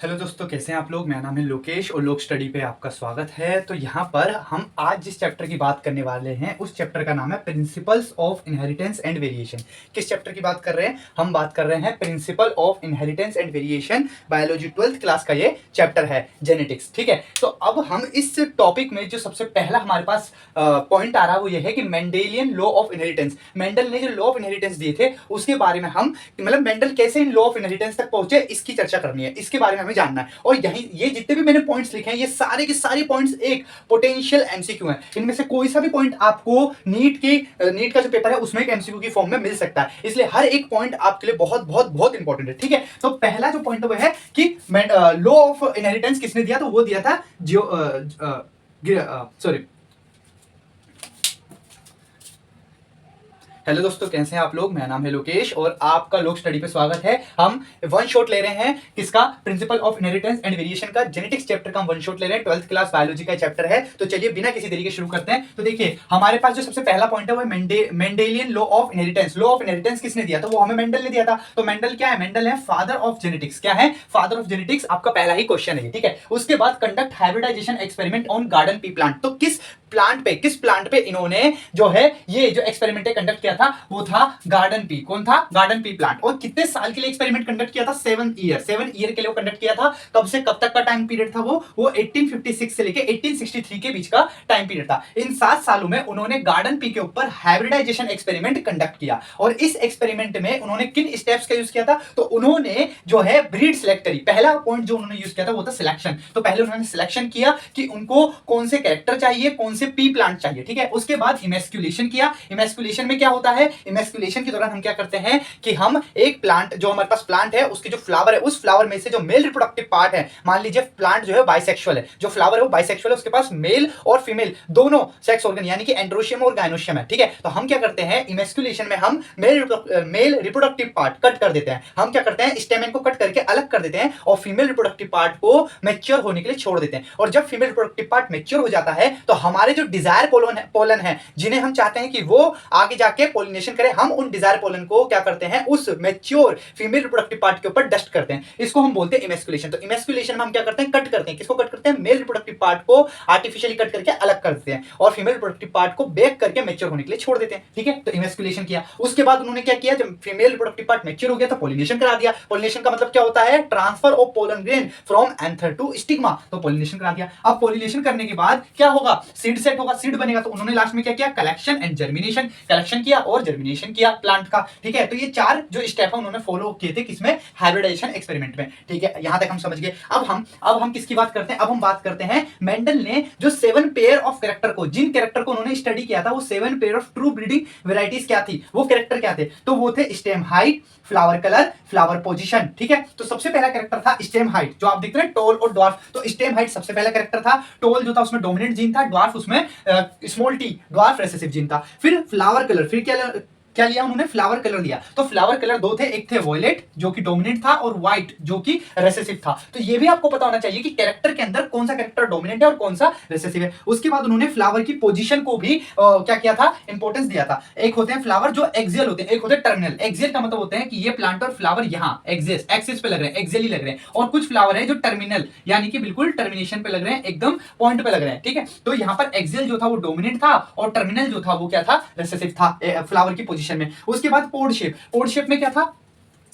Hello दोस्तों, कैसे हैं आप लोग। मेरा नाम है लोकेश और लोक स्टडी पे आपका स्वागत है। तो यहाँ पर हम आज जिस चैप्टर की बात करने वाले हैं उस चैप्टर का नाम है principles of inheritance and variation. किस चैप्टर की बात कर रहे हैं? हम बात कर रहे हैं principle of inheritance and variation. Biology 12th class का ये चैप्टर है, जेनेटिक्स। ठीक है, तो अब हम इस टॉपिक में जो सबसे पहला हमारे पास पॉइंट आ रहा है वो ये है कि Mendelian law of inheritance. Mendel ने जो लॉ ऑफ इनहेरिटेंस दिए थे उसके बारे में हम मतलब मेंडल कैसे इन लॉ ऑफ इनहेरिटेंस तक पहुंचे इसकी चर्चा करनी है, इसके बारे में हमें जानना है। और यही ये जितने भी मैंने पॉइंट्स लिखे हैं ये सारे के सारे पॉइंट्स एक पोटेंशियल एमसीक्यू हैं। इनमें से कोई सा भी पॉइंट आपको नीट का जो पेपर है उसमें एक एमसीक्यू की फॉर्म में मिल सकता है, इसलिए हर एक पॉइंट आपके लिए बहुत बहुत बहुत इंपॉर्टेंट है। ठीक है, तो पहला जो पॉइंट वो है कि लॉ ऑफ इनहेरिटेंस किसने दिया? तो वो दिया था सॉरी हेलो दोस्तों, कैसे हैं आप लोग। मेरा नाम है लोकेश और आपका लोक स्टडी पे स्वागत है। हम वन शॉट ले रहे हैं किसका? Principle of inheritance and variation का जेनेटिक्स चैप्टर का हम वन शॉट ले रहे हैं। 12th क्लास बायोलॉजी का चैप्टर है। तो चलिए बिना किसी देरी के शुरू करते हैं। तो देखिए हमारे पास जो सबसे पहला पॉइंट है वो Mendelian law of inheritance. Law of inheritance किसने दिया? तो वो हमें मेंडल ने दिया था। तो मेंडल क्या है? मेंडल है फादर ऑफ जेनेटिक्स। क्या है? Father of genetics. आपका पहला ही क्वेश्चन है। ठीक है, उसके बाद conduct hybridization experiment on garden pea plant. तो किस प्लांट पे इन्होंने जो है ये जो एक्सपेरिमेंट कंडक्ट किया था वो था गार्डन पी। कौन था? Garden pea plant. और कितने साल के लिए एक्सपेरिमेंट कंडक्ट किया था? 7 ईयर के लिए कंडक्ट किया था। कब से कब तक का टाइम पीरियड था? वो 1856 से लेके 1863 के बीच का टाइम पीरियड था। इन 7 सालों में उन्होंने गार्डन पी के ऊपर हाइब्रिडाइजेशन एक्सपेरिमेंट कंडक्ट किया। और इस एक्सपेरिमेंट में उन्होंने किन स्टेप्स का यूज किया था? तो उन्होंने जो है ब्रीड सिलेक्ट करी। पहला पॉइंट जो उन्होंने यूज किया था वो था सिलेक्शन। तो पहले उन्होंने सिलेक्शन किया कि उनको कौन से कैरेक्टर चाहिए, कौन से पी प्लांट चाहिए। ठीक है, उसके बाद इमेस्कुलेशन किया। इमेस्कुलेशन में क्या होता है? इमेस्कुलेशन के दौरान हम क्या करते हैं कि हम एक प्लांट जो हमारे पास प्लांट है उसके जो फ्लावर है उस फ्लावर में से जो मेल रिप्रोडक्टिव पार्ट है, मान लीजिए प्लांट जो है बाइसेक्सुअल है, जो फ्लावर है वो बाइसेक्सुअल है, उसके पास मेल और फीमेल दोनों सेक्स ऑर्गन यानी कि एंड्रोशियम और गायनोशियम है। ठीक है, तो हम क्या करते हैं इमेस्कुलेशन में हम मेल रिप्रोडक्टिव पार्ट कट कर देते हैं। हम क्या करते हैं स्टेमेन को कट करके अलग कर देते हैं और फीमेल रिप्रोडक्टिव पार्ट को मैच्योर होने के लिए छोड़ देते हैं। और जब फीमेल रिप्रोडक्टिव पार्ट मैच्योर हो जाता है तो हमारे जो डिजायर पोलन है जिन्हें हम चाहते हैं कि वो आगे जाके पोलिनेशन करे, हम उन डिजायर पोलन को क्या करते हैं उस मैच्योर फीमेल रिप्रोडक्टिव पार्ट के ऊपर डस्ट करते हैं। इसको हम बोलते हैं इमेस्कुलेशन। तो इमेस्कुलेशन में हम क्या करते हैं? कट करते हैं। किसको कट करते हैं? मेल रिप्रोडक्टिव पार्ट को आर्टिफिशियली कट करके अलग कर देते हैं और फीमेल रिप्रोडक्टिव पार्ट को बेक करके मैच्योर होने के लिए छोड़ देते हैं। ठीक है, तो इमेस्कुलेशन किया। उसके बाद उन्होंने क्या किया? जब फीमेल रिप्रोडक्टिव पार्ट मैच्योर हो गया तो पोलिनेशन करा दिया। पोलिनेशन का मतलब क्या होता है? Transfer of pollen grain from anther to stigma. तो पोलिनेशन करा दिया। अब पोलिनेशन करने के बाद क्या होगा? सीड सेट होगा, सीड बनेगा। तो उन्होंने लास्ट में क्या किया? Collection and germination. कलेक्शन किया और जर्मिनेशन किया प्लांट का। ठीक है, तो ये 4 जो स्टेप है उन्होंने फॉलो किए थे किसमें? हाइब्रिडाइजेशन एक्सपेरिमेंट में। ठीक है, यहां तक हम समझ गए। अब हम किसकी बात करते हैं? अब हम बात करते हैं मेंडल ने जो 7 पेयर ऑफ कैरेक्टर को, जिन कैरेक्टर को उन्होंने स्टडी किया था वो 7 pair of true breeding varieties क्या थी? वो कैरेक्टर क्या थे? तो वो थे stem height, flower colour, flower position. ठीक है, तो सबसे पहला कैरेक्टर था स्टेम हाइट, जो आप देखते हैं टोल और ड्वार्फ। तो स्टेम हाइट सबसे पहला कैरेक्टर था। टोल जो था उसमें डोमिनेंट जीन था, ड्वार्फ उसमें small T dwarf recessive gene था। फिर फ्लावर कलर, फिर क्या लिया उन्होंने? फ्लावर कलर लिया। तो फ्लावर कलर 2 थे, एक थे वॉयलेट जो कि डोमिनेंट था और व्हाइट जो कि रेसेसिव था। तो ये भी आपको पता होना चाहिए कि कैरेक्टर के अंदर कौन सा कैरेक्टर डोमिनेंट है और कौन सा रेसेसिव है। उसके बाद उन्होंने फ्लावर की पोजीशन को भी क्या किया था? इंपॉर्टेंस दिया था। एक होते हैं फ्लावर जो एक्सियल होते हैं, एक होते हैं टर्मिनल। एक्सियल का मतलब होते हैं कि ये प्लांट और फ्लावर यहां एक्सिस पे लग रहे हैं, एक्सियली लग रहे हैं। और कुछ फ्लावर है जो टर्मिनल यानी कि बिल्कुल टर्मिनेशन पे लग रहे हैं, एकदम पॉइंट पे लग रहे हैं। ठीक है, तो यहां पर एक्सियल जो था वो डोमिनेंट था और टर्मिनल जो था वो क्या था? रेसेसिव था फ्लावर की पोजीशन में। उसके बाद पोड शेप में क्या था?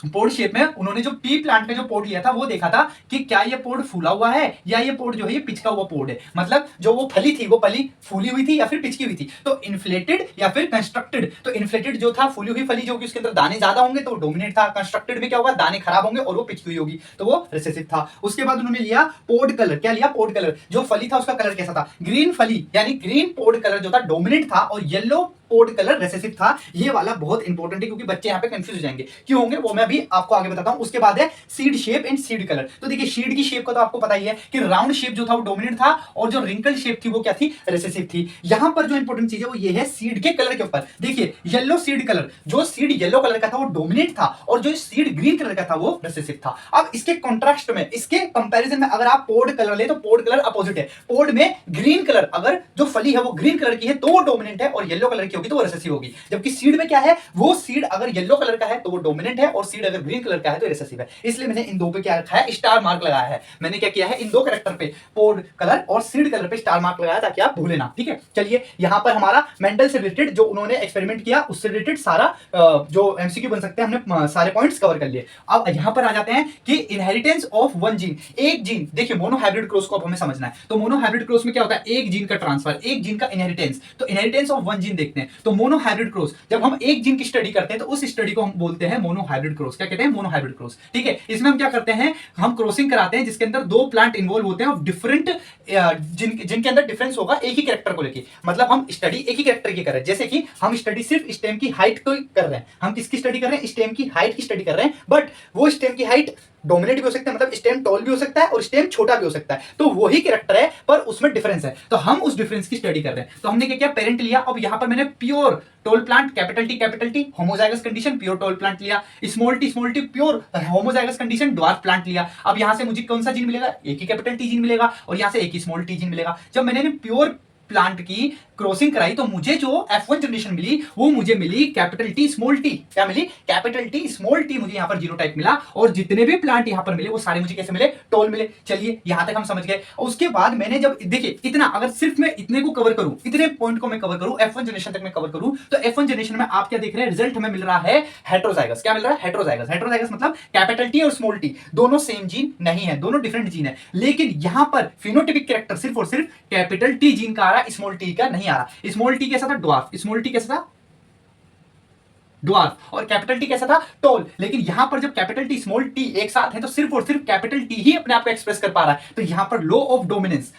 पोड शेप में उन्होंने जो पी प्लांट में जो पोड लिया था वो देखा था कि क्या ये पोड फूला हुआ है या ये पोड जो है ये पिचका हुआ पोड है। मतलब जो वो फली थी वो फली फूली हुई थी या फिर पिचकी हुई थी। तो इन्फ्लेटेड या फिर कंस्ट्रक्टेड। तो इन्फ्लेटेड जो था फूली हुई फली जो कि उसके अंदर दाने ज्यादा होंगे तो डोमिनेट था। कंस्ट्रक्टेड में क्या होगा? दाने खराब होंगे और वो पिचकी हुई होगी तो वो रिसेसिव था। उसके बाद उन्होंने लिया पोड कलर। क्या लिया? Pod colour. जो फली था उसका कलर कैसा था? ग्रीन फली यानी ग्रीन पोड कलर जो था डोमिनेंट था और येलो पोड कलर रेसेसिव था। ये वाला बहुत इंपॉर्टेंट है क्योंकि बच्चे यहाँ पे कंफ्यूज हो जाएंगे। क्यों होंगे वो मैं अभी आपको आगे बताता हूं। उसके बाद है seed shape and seed colour. तो देखिए सीड की शेप का तो आपको पता ही है कि राउंड शेप जो था वो डोमिनेंट था और जो रिंकल शेप थी वो क्या थी? रेसेसिव थी। यहां पर जो इंपॉर्टेंट चीज है वो ये है सीड के कलर के ऊपर। देखिए येलो सीड कलर, जो सीड येलो कलर का था वो डोमिनेंट था और जो सीड ग्रीन कलर का था वो रेसेसिव था। अब इसके कॉन्ट्रास्ट में, इसके कंपैरिजन में अगर आप पोड कलर ले तो पोड कलर अपोजिट है। पोड में ग्रीन कलर, अगर जो फली है वो ग्रीन कलर की है तो वो डोमिनेंट है और येलो कलर की होगी तो वो रिसेसिव होगी। जबकि सीड में क्या है, वो सीड अगर येलो कलर का है तो वो डोमिनेंट है, और सीड अगर ग्रीन कलर का है तो रिसेसिव है। इसलिए मैंने इन दो पे क्या रखा है, स्टार मार्क लगाया है। मैंने क्या किया है, इन दो कैरेक्टर पे पोड कलर और सीड कलर पे स्टार मार्क लगाया ताकि आप भूले ना। ठीक है, चलिए यहां पर हमारा मेंडल से रिलेटेड जो उन्होंने एक्सपेरिमेंट किया उससे रिलेटेड सारा जो एमसीक्यू बन सकते हैं हमने सारे पॉइंट्स कवर कर लिए। अब यहां पर आ जाते हैं कि इनहेरिटेंस ऑफ वन जीन, एक जीन, देखिए मोनो हाइब्रिड क्रॉस को अब हमें समझना है। तो मोनो हाइब्रिड क्रॉस में क्या होता है, एक जीन का ट्रांसफर, एक जीन का इनहेरिटेंस। तो इनहेरिटेंस ऑफ वन जीन देखते हैं। तो मोनो हाइब्रिड क्रॉस, जब हम एक जीन की स्टडी करते हैं तो उस स्टडी को हम बोलते हैं मोनो हाइब्रिड क्रॉस। क्या कहते हैं, मोनो हाइब्रिड क्रॉस। ठीक है, इसमें हम क्या करते हैं, हम क्रॉसिंग कराते हैं जिसके अंदर दो प्लांट इन्वॉल्व होते हैं और डिफरेंट जिनके अंदर डिफरेंस होगा एक ही कैरेक्टर को लेके। मतलब हम स्टडी एक ही कैरेक्टर की कर रहे हैं, जैसे कि हम स्टडी सिर्फ स्टेम की हाइट को कर रहे हैं। हम किसकी स्टडी कर रहे हैं, स्टेम की हाइट की स्टडी कर रहे हैं। बट वो स्टेम की हाइट डोमिनेट भी हो सकता है, मतलब स्टेम टॉल भी हो सकता है और स्टेम छोटा भी हो सकता है। तो वही कैरेक्टर है पर उसमें डिफरेंस है, तो हम उस डिफरेंस की स्टडी कर रहे हैं। तो हमने क्या किया, पेरेंट लिया। अब यहां पर मैंने pure tall plant capital T homozygous condition pure tall plant लिया, small T pure homozygous condition dwarf plant लिया। अब यहां से मुझे कौन सा जीन मिलेगा, एक ही कैपिटल टी जीन मिलेगा और यहां से एक ही स्मॉल टी जीन मिलेगा। जब मैंने प्योर प्लांट की क्रॉसिंग कराई तो मुझे जो F1 जनरेशन मिली वो मुझे मिली कैपिटल टी स्मॉल टी। क्या मिली, कैपिटल टी स्मॉल टी मुझे यहां पर जीनोटाइप मिला। और जितने भी प्लांट यहां पर मिले वो सारे मुझे कैसे मिले, टोल मिले। चलिए यहां तक हम समझ गए। और उसके बाद मैंने जब देखिए इतना, अगर सिर्फ मैं इतने को कवर करूं, इतने पॉइंट को मैं कवर करूं, F1 जनरेशन तक मैं कवर करूं, तो F1 जनरेशन में आप क्या देख रहे हैं, रिजल्ट हमें मिल रहा है हेट्रोजाइगस। क्या मिल रहा है, हेट्रोजाइगस। हेट्रोजाइगस मतलब कैपिटल टी और स्मॉल टी दोनों सेम जीन नहीं है, दोनों डिफरेंट जीन है। लेकिन यहां पर फिनोटिपिक कैरेक्टर सिर्फ और सिर्फ कैपिटल टी जीन का आ रहा है, स्मॉल टी का नहीं आ रहा। स्मॉल टी कैसा था, ड्वार्फ। स्मॉल टी कैसा था, ड्वार्फ। और कैपिटल टी कैसा था, टॉल। लेकिन यहां पर जब कैपिटल टी स्मॉल टी एक साथ है तो सिर्फ और सिर्फ कैपिटल टी ही अपने आप को एक्सप्रेस कर पा रहा है। तो यहां पर लॉ ऑफ डोमिनेंस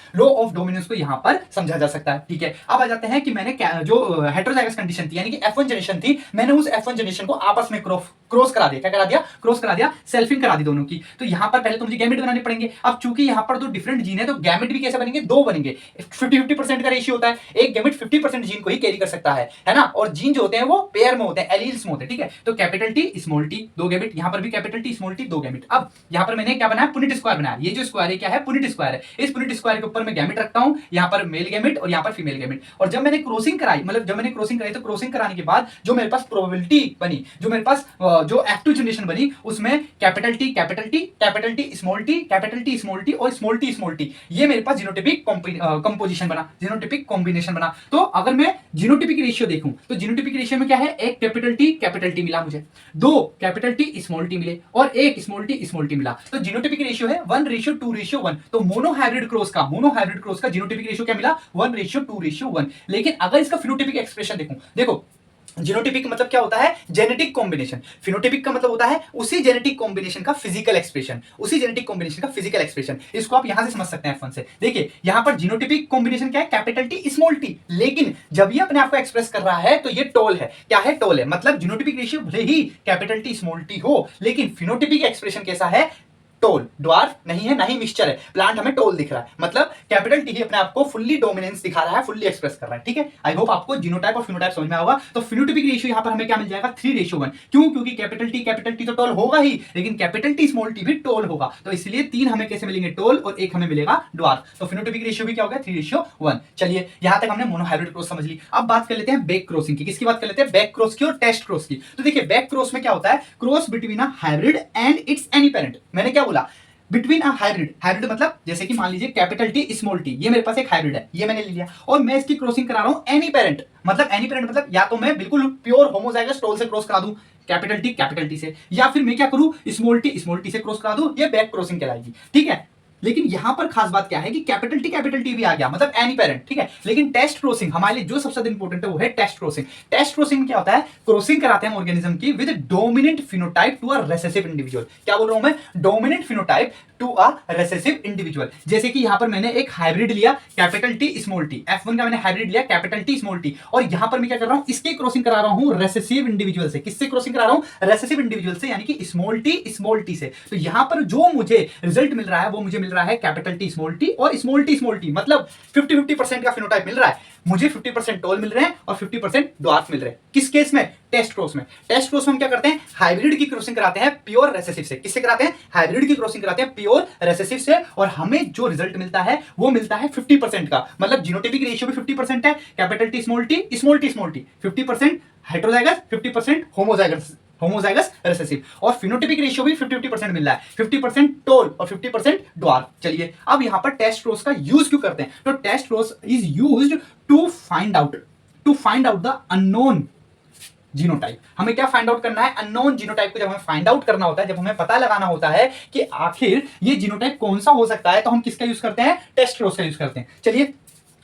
को यहां पर समझा जा सकता है। ठीक है, अब आ जाते हैं कि मैंने जो हेटेरोजाइगस कंडीशन थी यानी कि F1 जनरेशन थी, मैंने उस F1 जनरेशन को आपस में क्रॉस करा दिया। क्या करा दिया, क्रॉस करा दिया, सेल्फिंग करा दी दोनों की। तो यहां पर पहले तो मुझे गैमेट बनाने पड़ेंगे। अब चूंकि यहां पर दो डिफरेंट जीन है तो गैमेट भी कैसे बनेंगे, दो बनेंगे। 50-50% का रेशियो होता है, एक गैमेट 50% जीन को ही कैरी कर सकता है ना। और जीन जो होते हैं वो पेयर में होते हैं, एलील्स में होते हैं। ठीक है, तो कैपिटल टी स्मॉल टी दो गैमेट, यहां पर भी कैपिटल टी स्मॉल टी दो गैमेट। अब यहां पर मैंने क्या बनाया, पुनिट स्क्वायर बनाया। ये जो स्क्वायर है क्या है, पुनिट स्क्वायर है। इस पुनिट स्क्वायर के ऊपर मैं गैमेट रखता हूं, यहां पर मेल गैमेट और यहां पर फीमेल गैमेट। और जब मैंने क्रॉसिंग कराई, मतलब जब मैंने क्रॉसिंग कराई तो क्रॉसिंग कराने के बाद जो मेरे पास प्रोबेबिलिटी बनी, जो मेरे पास जो F2 जनरेशन बनी, उसमें capital T small T, capital T small T और स्मॉल टी, ये मेरे पास जीनोटिपिक कंपोजिशन बना, जीनोटिपिक कॉम्बिनेशन बना। तो अगर मैं जीनोटिपिक रेशियो देखूं तो जीनोटिपिक रेशियो में क्या है, एक कैपिटल टी मिला मुझे, दो कैपिटल टी स्मॉल टी मिले और एक स्मॉल टी मिला। तो जीनोटिपिक रेशियो है 1:2:1। तो मोनो हाइब्रिड क्रॉस का जीनोटिपिक रेशियो क्या मिला, 1:2:1। लेकिन अगर इसका फिनोटिपिक एक्सप्रेशन देखो जीनोटिपिक मतलब क्या होता है, जेनेटिक कॉम्बिनेशन। फिनोटिपिक का मतलब होता है उसी जेनेटिक कॉम्बिनेशन का फिजिकल एक्सप्रेशन, इसको आप यहां से समझ सकते हैं F1 से। देखिए यहां पर जीनोटिपिक कॉम्बिनेशन क्या है, कैपिटल टी स्मॉल टी। लेकिन जब ये अपने आप को एक्सप्रेस कर रहा है तो ये टोल है। क्या है, टोल है। मतलब जीनोटिपिक रेशियो भले ही कैपिटल टी स्मॉल टी हो, लेकिन फिनोटिपिक एक्सप्रेशन कैसा है, टोल। ड्वार्फ नहीं है, ना ही मिक्सचर है। प्लांट हमें टोल दिख रहा है, मतलब कैपिटल टी ही अपने आप को फुल्ली डोमिनेंस दिखा रहा है, फुल्ली एक्सप्रेस कर रहा है। ठीक है, आई होप आपको जीनोटाइप और फिनोटाइप समझ में होगा। तो फिनोटिपिक रेशियो यहां पर हमें क्या मिल जाएगा, 3:1। क्यों, क्योंकि कैपिटल टी तो टोल होगा ही, लेकिन कैपिटल टी स्मॉल टी भी टोल होगा। तो इसलिए 3 हमें कैसे मिलेंगे, टोल, और 1 हमें मिलेगा ड्वार्फ। तो फिनोटिपिक रेशियो भी क्या हो गया, 3:1। चलिए यहां तक हमने मोनोहाइब्रिड क्रॉस समझ ली। अब बात कर लेते हैं बैक क्रॉसिंग की। किसकी बात कर लेते हैं, बैक क्रॉस की और टेस्ट क्रॉस की। तो देखिए बैक क्रॉस में क्या होता है, cross between a hybrid and it's any parent. मैंने क्या बोला, बिटवीन अ हाइब्रिड मतलब जैसे कि मान लीजिए कैपिटल टी स्मॉल टी, ये मेरे पास एक हाइब्रिड है, ये मैंने ले लिया और मैं इसकी क्रॉसिंग करा रहा हूं एनी पेरेंट। मतलब या तो मैं बिल्कुल प्योर होमोजाइगस टोल से क्रॉस करा दूं कैपिटल टी से, या फिर मैं क्या करूं, स्मॉल टी से क्रॉस करा दूं, ये बैक क्रॉसिंग कहलाएगी। ठीक है, लेकिन यहां पर खास बात क्या है कि कैपिटल टी भी आ गया, मतलब एनी पेरेंट। ठीक है, लेकिन टेस्ट क्रॉसिंग हमारे लिए जो सबसे ज्यादा इंपॉर्टेंट है वो है टेस्ट क्रॉसिंग। टेस्ट क्रॉसिंग में क्या होता है, क्रॉसिंग कराते हैं ऑर्गेनिज्म की with dominant phenotype to a recessive individual. क्या बोल रहा हूं मैं, dominant phenotype to a recessive individual. जैसे कि यहां पर मैंने एक हाइब्रिड लिया capital T small T, F1 का मैंने हाइब्रिड लिया कैपिटल टी स्मॉल टी, और यहां पर मैं क्या कर रहा हूं, इसकी क्रॉसिंग करा रहा हूं रेसेसिव इंडिविजुअल से। किससे क्रॉसिंग करा रहा हूं, रेसेसिव इंडिविजुअल से, यानी कि स्मॉल टी से। तो यहां पर जो मुझे रिजल्ट मिल रहा है वो मुझे मिल रहा है कैपिटल टी और स्मॉल टी, मतलब 50-50% का फिनोटाइप मिल रहा है। मुझे 50% टॉल मिल रहे हैं और 50% ड्वार्फ मिल रहे हैं। किस केस में? टेस्ट क्रॉस में। टेस्ट क्रॉस में हम क्या करते हैं? हाइब्रिड की क्रॉसिंग कराते हैं प्योर रेसेसिव से। किससे कराते हैं? हाइब्रिड की क्रॉसिंग कराते हैं प्योर रेसेसिव से, और हमें जो रिजल्ट मिलता है वो मिलता है 50% का, मतलब जीनोटाइपिक रेशियो भी 50% है। Capital T small T 50% heterozygous, 50% homozygous recessive, और फिनोटाइपिक रेशियो भी 50-50% मिल रहा है, 50% टोल और 50% ड्वार्फ। चलिए अब यहां पर टेस्ट रोज का यूज क्यों करते हैं? तो test cross is used to find out the unknown genotype. हमें क्या फाइंड आउट करना है? अननोन जीनोटाइप को जब हमें फाइंड आउट करना होता है, जब हमें पता लगाना होता है कि आखिर ये जीनोटाइप कौन सा हो सकता है, तो हम किसका यूज करते हैं? टेस्ट रोज का यूज करते हैं। चलिए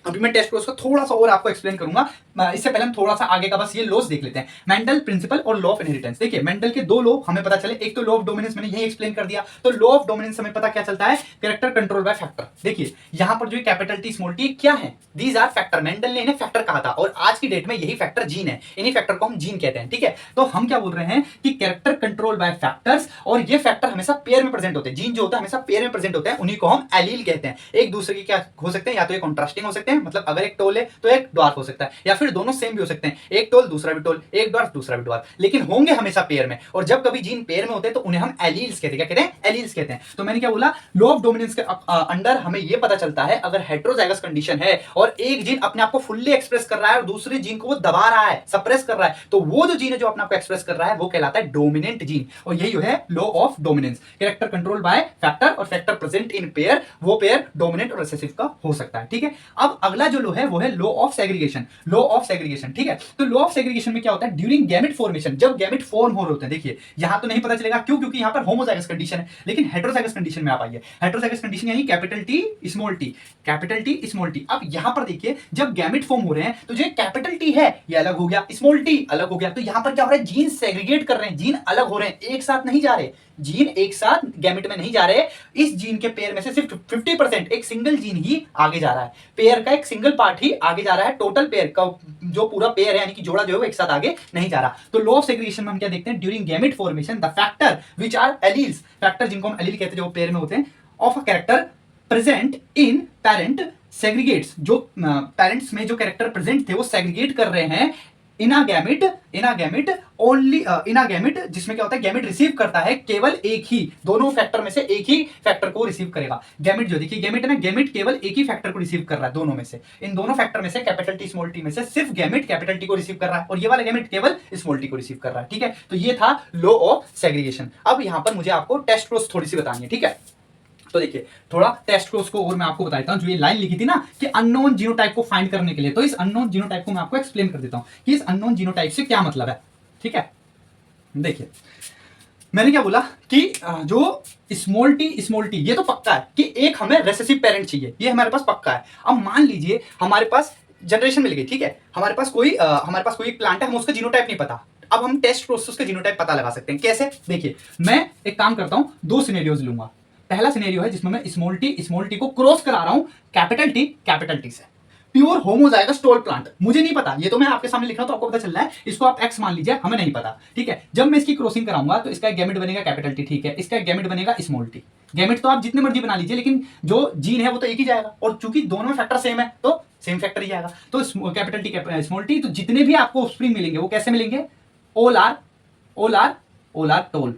अभी मैं टेस्ट रोज को थोड़ा सा और आपको एक्सप्लेन करूंगा। इससे पहले हम थोड़ा सा आगे का बस ये लॉस देख लेते हैं, मेंडल प्रिंसिपल और लॉ ऑफ इनहेरिटेंस। देखिए मेंडल के दो लॉ हमें पता चले, एक तो लॉ ऑफ डोमिनेंस मैंने यही एक्सप्लेन कर दिया। तो लॉ ऑफ डोमिनेंस हमें पता क्या चलता है? Character control by factor. देखिए यहां पर जो कैपिटल टी स्मॉल टी क्या है? These are factor. मेंडल ने इन्हें फैक्टर कहा था, और आज की डेट में यही फैक्टर जीन है। इन्हीं फैक्टर को हम जीन कहते हैं, ठीक है। तो हम क्या बोल रहे हैं कि कैरेक्टर कंट्रोल बाय फैक्टर्स, और ये फैक्टर हमेशा पेयर में प्रेजेंट होते हैं। जीन जो होता है हमेशा पेयर में प्रेजेंट होते हैं, उन्हीं को हम एलील कहते हैं। एक दूसरे की क्या हो सकते हैं? या तो ये कॉन्ट्रास्टिंग हो सकते हैं, मतलब अगर एक टोल है तो एक ड्वार्फ हो सकता है, या फिर दोनों सेम भी हो सकते हैं, एक टोल दूसरा भी टोल, एक ड्वार्फ दूसरा भी ड्वार्फ, लेकिन होंगे हमेशा पेयर में। और जब कभी जीन पेयर में होते हैं तो उन्हें हम एलील्स कहते हैं। क्या कहते हैं? एलील्स कहते हैं। तो मैंने क्या बोला? लॉ ऑफ डोमिनेंस के अंडर हमें यह पता चलता है, अगर हेटेरोजाइगस कंडीशन है और एक जीन अपने आप को फुल्ली एक्सप्रेस कर रहा है और दूसरे जीन को वो दबा रहा है, सप्रेस कर रहा है, तो वो जो जीन है जो अपने आप को एक्सप्रेस कर रहा है वो कहलाता है डोमिनेंट जीन। और यही है law of dominance, character control by factor और फैक्टर प्रेजेंट इन पेयर, वो पेयर डोमिनेंट और रिसेसिव का हो सकता है, ठीक है। अब अगला जो लॉ है वो है law of segregation. Law of segregation, ठीक है। तो लॉ ऑफ सेग्रीगेशन में क्या होता है? ड्यूरिंग गैमेट फॉर्मेशन, जब गैमेट फॉर्म हो रहे होते हैं, देखिए यहां तो नहीं पता चलेगा, क्यों? क्योंकि यहां पर होमोजाइगस कंडीशन है, लेकिन हेटेरोजाइगस कंडीशन में आप आइए। हेटेरोजाइगस कंडीशन यानी capital T small T, capital T small T. अब यहां पर देखिए जब गैमेट फॉर्म हो रहे हैं तो जो कैपिटल टी है ये अलग हो गया, स्मॉल टी अलग हो गया, तो यहां पर क्या हो रहा है? जीन सेग्रीगेट कर रहे हैं, जीन अलग हो रहे हैं, एक साथ नहीं जा रहे, जीन एक साथ गैमेट में नहीं जा रहे। इस जीन के पेयर में से सिर्फ 50% एक सिंगल जीन ही आगे जा रहा है, पेयर का एक सिंगल पार्ट ही आगे जा रहा है, टोटल पेयर का जो पूरा पेयर है यानी कि जोड़ा जो है वो एक साथ आगे नहीं जा रहा। तो लॉ ऑफ सेग्रीगेशन में हम क्या देखते हैं? During gamete formation the factor which are alleles, factor जिनको हम एलील कहते हैं जो पेयर में होते हैं, of a character present in parent segregates, जो पेरेंट्स में जो कैरेक्टर प्रेजेंट थे वो सेग्रीगेट कर रहे हैं इन अ गैमेट ओनली, इन अ गैमेट, जिसमें क्या होता है? गैमेट रिसीव करता है केवल एक ही, दोनों फैक्टर में से एक ही फैक्टर को रिसीव करेगा। गैमेट जो देखिए गैमेट है ना, गैमेट केवल एक ही फैक्टर को रिसीव कर रहा है दोनों में से, इन दोनों फैक्टर में से कैपिटल टी स्मॉल टी में से सिर्फ गैमेट कैपिटल टी को रिसीव कर रहा है, और ये वाला गैमेट केवल स्मॉल टी को रिसीव कर रहा है, ठीक है। तो ये था लॉ ऑफ सेग्रीगेशन। अब यहां पर मुझे आपको टेस्ट प्रोस थोड़ी सी बतानी है, ठीक है। तो देखिए थोड़ा टेस्ट क्लोज को और मैं आपको बताता हूं, जो ये लाइन लिखी थी ना कि अननोन जीनोटाइप को फाइंड करने के लिए, तो इस अननोन जीनोटाइप को मैं आपको एक्सप्लेन कर देता हूं कि इस अननोन जीनोटाइप से क्या मतलब है, ठीक है। देखिए मैंने क्या बोला कि जो स्मॉल टी ये तो पक्का है कि एक हमें रेसेसिव पेरेंट चाहिए, ये हमारे पास पक्का है। अब मान लीजिए हमारे पास जनरेशन मिल गई, ठीक है, हमारे पास कोई प्लांट है, हम उसका जीनोटाइप नहीं पता। अब हम टेस्ट प्रोसेस का जीनोटाइप पता लगा सकते हैं, कैसे? देखिए मैं एक काम करता हूं, दो सिनेरियोज लूंगा। पहला सिनेरियो है जिसमें मैं स्मॉल टी को क्रॉस करा रहा हूं कैपिटल टी से, प्योर होमोजाइगस टोल प्लांट, मुझे नहीं पता, ये तो मैं आपके सामने लिख रहा हूं तो आपको पता चल रहा है, इसको आप एक्स मान लीजिए, हमें नहीं पता, ठीक है। जब मैं इसकी क्रॉसिंग कराऊंगा तो इसका गैमेट बनेगा कैपिटल टी, ठीक है, इसका गैमेट बनेगा स्मॉल टी। गैमेट तो आप जितने मर्जी बना लीजिए, लेकिन जो जीन है वो तो एक ही जाएगा, और चूंकि दोनों में फैक्टर सेम है तो सेम फैक्टर ही आएगा। तो कैपिटल टी स्मॉल टी, तो जितने भी आपको ऑफस्प्रिंग मिलेंगे वो कैसे मिलेंगे? All are tall.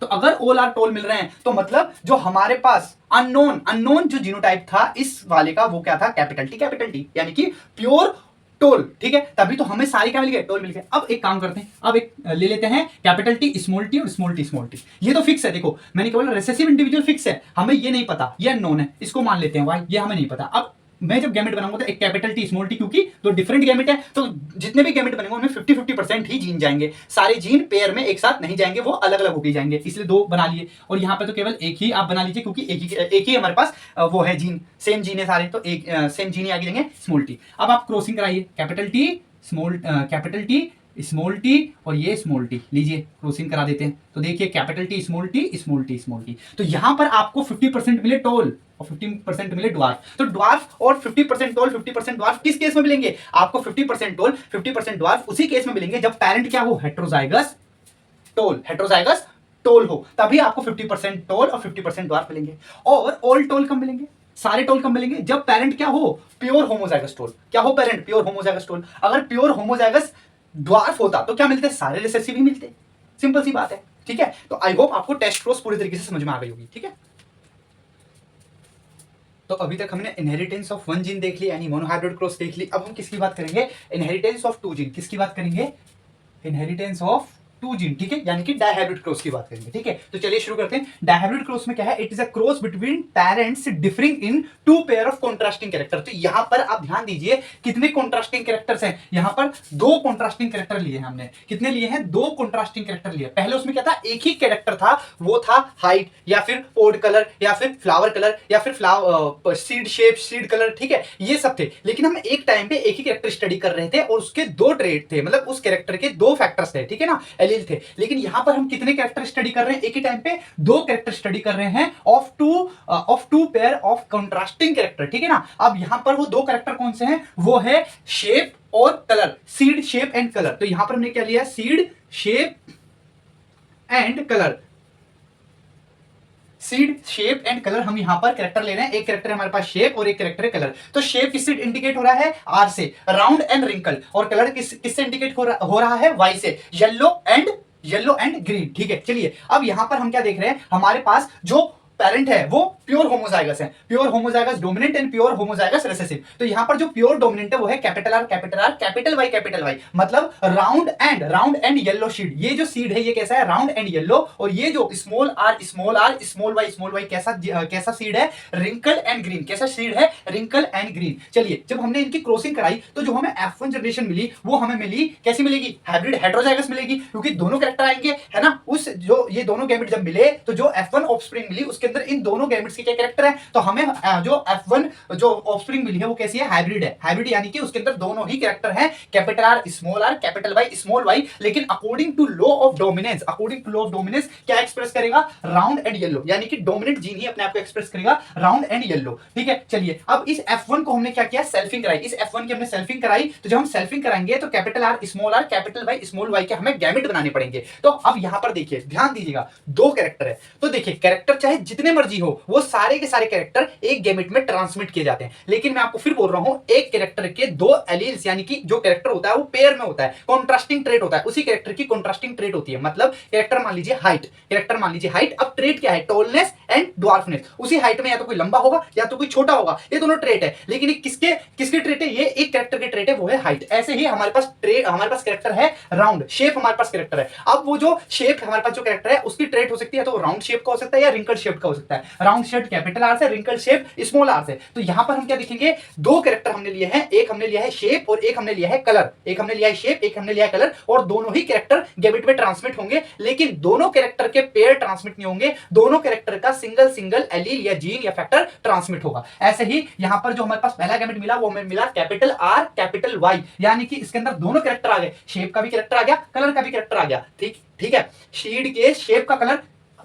तो अगर ऑल आर टोल मिल रहे हैं तो मतलब जो हमारे पास अननोन जो जीनोटाइप था इस वाले का, वो क्या था? कैपिटल टी, यानी कि प्योर टोल, ठीक है। तभी तो हमें सारे क्या मिल गए? टोल मिल गए। अब एक काम करते हैं, अब एक ले लेते हैं कैपिटल टी स्मॉल टी और स्मॉल टी। ये तो फिक्स है, देखो मैंने क्या बोला, रेसेसिव इंडिविजुअल फिक्स है, हमें ये नहीं पता, ये अननोन है, इसको मान लेते हैं वाई, ये हमें नहीं पता। अब मैं जब गैमेट बनाऊंगा तो एक कैपिटल टी स्मॉल टी, क्योंकि दो डिफरेंट गैमेट है तो जितने भी गैमेट बनेंगे उनमें 50-50% ही जीन जाएंगे, सारे जीन पेयर में एक साथ नहीं जाएंगे, वो अलग अलग होके जाएंगे, इसलिए दो बना लिए। और यहाँ पे तो केवल एक ही आप बना लीजिए, क्योंकि एक ही हमारे पास वो है जीन, सेम जीन है सारे, तो एक सेम जीन ही आगे जाएंगे स्मॉल टी। अब आप क्रॉसिंग कराइए, कैपिटल टी स्मॉल टी और ये स्मॉल टी, लीजिए क्रॉसिंग करा देते हैं। तो देखिए कैपिटल टी स्मॉल टी, तो यहां पर आपको 50% मिले टोल और 50% मिले ड्वार्फ। तो ड्वार्फ और 50% टोल 50% ड्वार्फ किस केस में मिलेंगे? आपको 50% टोल 50% ड्वार्फ उसी केस में मिलेंगे जब पेरेंट क्या हो? हेटेरोजाइगस टोल हो, तभी आपको 50% टोल और 50% ड्वार्फ मिलेंगे। और ऑल टोल कब मिलेंगे, सारे टोल कब मिलेंगे, जब पेरेंट क्या हो, प्योर होमोजाइगस टोल। क्या हो पेरेंट, प्योर होमोजाइगस टोल। अगर प्योर होमोजाइगस ड्वार्फ होता तो क्या मिलते, सारे रिसेसिव ही मिलते। सिंपल सी बात है, ठीक है। तो आई होप आपको टेस्ट प्रोस पूरी तरीके से समझ में आ गई होगी, ठीक है। तो अभी तक हमने इनहेरिटेंस ऑफ वन जीन देख ली, यानी मोनोहाइब्रिड क्रॉस देख ली। अब हम किसकी बात करेंगे, इनहेरिटेंस ऑफ टू जीन। किसकी बात करेंगे, इनहेरिटेंस ऑफ टू जीन, ठीक है, यानी कि डायहाइब्रिड क्रॉस की बात करेंगे, ठीक है। तो चलिए शुरू करते हैं। डायहाइब्रिड क्रॉस में क्या है, it is a cross between parents differing in two pair of contrasting character. तो यहां पर आप ध्यान दीजिए कितने कॉन्ट्रास्टिंग कैरेक्टर्स हैं, यहां पर दो कॉन्ट्रास्टिंग कैरेक्टर लिए हैं हमने। कितने लिए हैं, दो कॉन्ट्रास्टिंग कैरेक्टर लिए। पहले उसमें क्या था, एक ही कैरेक्टर था, वो था हाइट या फिर पोड कलर या फिर फ्लावर कलर या फिर flower seed shape, seed colour, ठीक है, ये सब थे। लेकिन हम एक टाइम पे एक ही कैरेक्टर स्टडी कर रहे थे और उसके दो ट्रेट थे, मतलब उस कैरेक्टर के दो फैक्टर्स थे, ठीक है ना, एलील थे। लेकिन यहां पर हम कितने कैरेक्टर स्टडी कर रहे हैं, एक ही टाइम पे दो कैरेक्टर स्टडी कर रहे हैं of two pair of contrasting character, ठीक है ना। अब यहां पर वो दो कैरेक्टर कौन से हैं, वो है शेप और colour, seed shape and colour. तो यहां पर हमने क्या लिया, seed shape and colour. Seed shape and colour हम यहां पर कैरेक्टर ले रहे हैं, एक कैरेक्टर है हमारे पास शेप और एक कैरेक्टर है कलर। तो शेप किससे इंडिकेट हो रहा है, आर से, राउंड एंड रिंकल। और कलर किससे इंडिकेट हो रहा है, वाई से, येलो एंड ग्रीन, ठीक है। चलिए अब यहां पर हम क्या देख रहे हैं, हमारे पास जो पेरेंट है वो प्योर होमोजाइगस है, pure homozygous dominant and pure homozygous recessive. तो यहां पर जो प्योर डोमिनेंट है वो है कैपिटल आर कैपिटल वाई, मतलब राउंड एंड येलो सीड। ये जो सीड है ये कैसा है, राउंड एंड येलो। और ये जो स्मॉल आर स्मॉल वाई कैसा सीड है, रिंकल एंड ग्रीन। कैसा सीड है, रिंकल एंड ग्रीन। चलिए जब हमने इनकी क्रॉसिंग कराई तो जो हमें F1 जनरेशन मिली वो हमें मिली, कैसी मिलेगी, हाइब्रिड हेटेरोजाइगस मिलेगी, क्योंकि दोनों कैरेक्टर आएंगे, है ना। उस जो ये दोनों गैमेट जब मिले तो जो F1 ऑफस्प्रिंग मिली उसके अंदर इन दोनों गैमेट्स के क्या कैरेक्टर है, तो हमें जो F1 जो ऑफस्प्रिंग मिली है वो कैसी है, हाइब्रिड है। हाइब्रिड यानी कि उसके अंदर दोनों ही कैरेक्टर हैं, capital R capital Y small Y. लेकिन according to law of dominance, क्या एक्सप्रेस करेगा, राउंड एंड येलो, यानी कि डोमिनेंट जीन ही अपने आप को एक्सप्रेस करेगा राउंड एंड येलो, ठीक है। चलिए अब इस F1 को हमने क्या किया, सेल्फिंग कराई। इस F1 की हमने सेल्फिंग कराई, तो जब हम सेल्फिंग कराएंगे तो capital R capital Y small Y के हमें गैमेट बनाने पड़ेंगे। तो अब यहां पर देखिए, ध्यान दीजिएगा, दो कैरेक्टर है, तो देखिए कैरेक्टर चाहे जितने मर्जी हो वो सारे के सारे कैरेक्टर एक गैमेट में ट्रांसमिट किए जाते हैं। लेकिन मैं आपको फिर बोल रहा हूं, एक कैरेक्टर के दो एलील्स, यानी कि जो कैरेक्टर होता है वो पेयर में होता है, कॉन्ट्रास्टिंग ट्रेट होता है, उसी कैरेक्टर की कॉन्ट्रास्टिंग ट्रेट होती है। मतलब कैरेक्टर मान लीजिए हाइट, अब ट्रेट क्या है, टॉलनेस एंड ड्वार्फनेस। उसी हाइट में या तो कोई लंबा होगा या तो कोई छोटा होगा, ये दोनों ट्रेट है। लेकिन किसके ट्रेट है, ये एक कैरेक्टर के ट्रेट है, वो है हाइट। ऐसे ही हमारे पास कैरेक्टर है राउंड शेप, हमारे पास कैरेक्टर है। अब वो जो शेप हमारे पास जो कैरेक्टर है उसकी ट्रेट हो सकती है, तो राउंड शेप का हो सकता है या रिंकल शेप का हो सकता है। राउंड शेप कैपिटल आर से, रिंकल शेप स्मॉल आर से। तो यहां पर हम क्या देखेंगे, दो कैरेक्टर हमने लिए हैं, एक हमने लिया है शेप और एक हमने लिया है कलर। एक हमने लिया है शेप, एक हमने लिया है कलर, और दोनों ही कैरेक्टर गैमेट में ट्रांसमिट होंगे। लेकिन दोनों कैरेक्टर के पेयर ट्रांसमिट नहीं होंगे, दोनों कैरेक्टर का सिंगल एलील या जीन या फैक्टर ट्रांसमिट होगा। ऐसे ही यहां पर जो हमारे पास पहला गैमेट मिला वो हमें मिला कैपिटल आर कैपिटल वाई, यानी कि इसके अंदर दोनों कैरेक्टर आ गए, शेप का भी कैरेक्टर आ गया, कलर का भी कैरेक्टर आ गया, ठीक है। सीड के शेप का कलर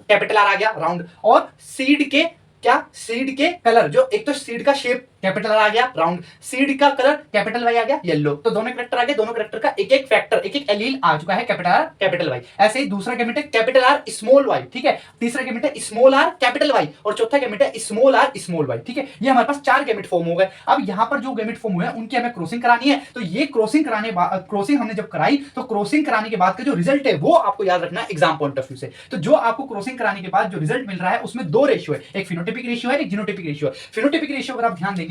कैपिटल आर आ गया राउंड, और सीड के कलर, जो एक तो सीड का शेप कैपिटल आर आ गया राउंड, सीड का कलर कैपिटल वाई आ गया येलो। तो दोनों कैरेक्टर आ गए, दोनों कैरेक्टर का एक एक फैक्टर, एक एक एलील आ चुका है, कैपिटल आर कैपिटल वाई। ऐसे ही दूसरा गैमेट है कैपिटल आर स्मॉल वाई, ठीक है। तीसरा गैमेट है स्मॉल आर कैपिटल वाई, और चौथा गैमेट है स्मॉल आर स्मॉल वाई, ठीक है। ये हमारे पास चार गैमेट फॉर्म हो गए। अब यहां पर जो गैमेट फॉर्म हुए हैं उनकी हमें क्रॉसिंग करानी है। तो ये क्रॉसिंग हमने जब कराई तो क्रॉसिंग कराने के बाद का जो रिजल्ट है वो आपको याद रखना है एग्जाम पॉइंट ऑफ व्यू से। तो जो आपको क्रॉसिंग कराने के बाद जो रिजल्ट मिल रहा है उसमें दो रेशियो है, एक फिनोटाइपिक रेशियो है, एक जीनोटाइपिक रेशियो है। फिनोटाइपिक रेशियो अगर आप ध्यान देंगे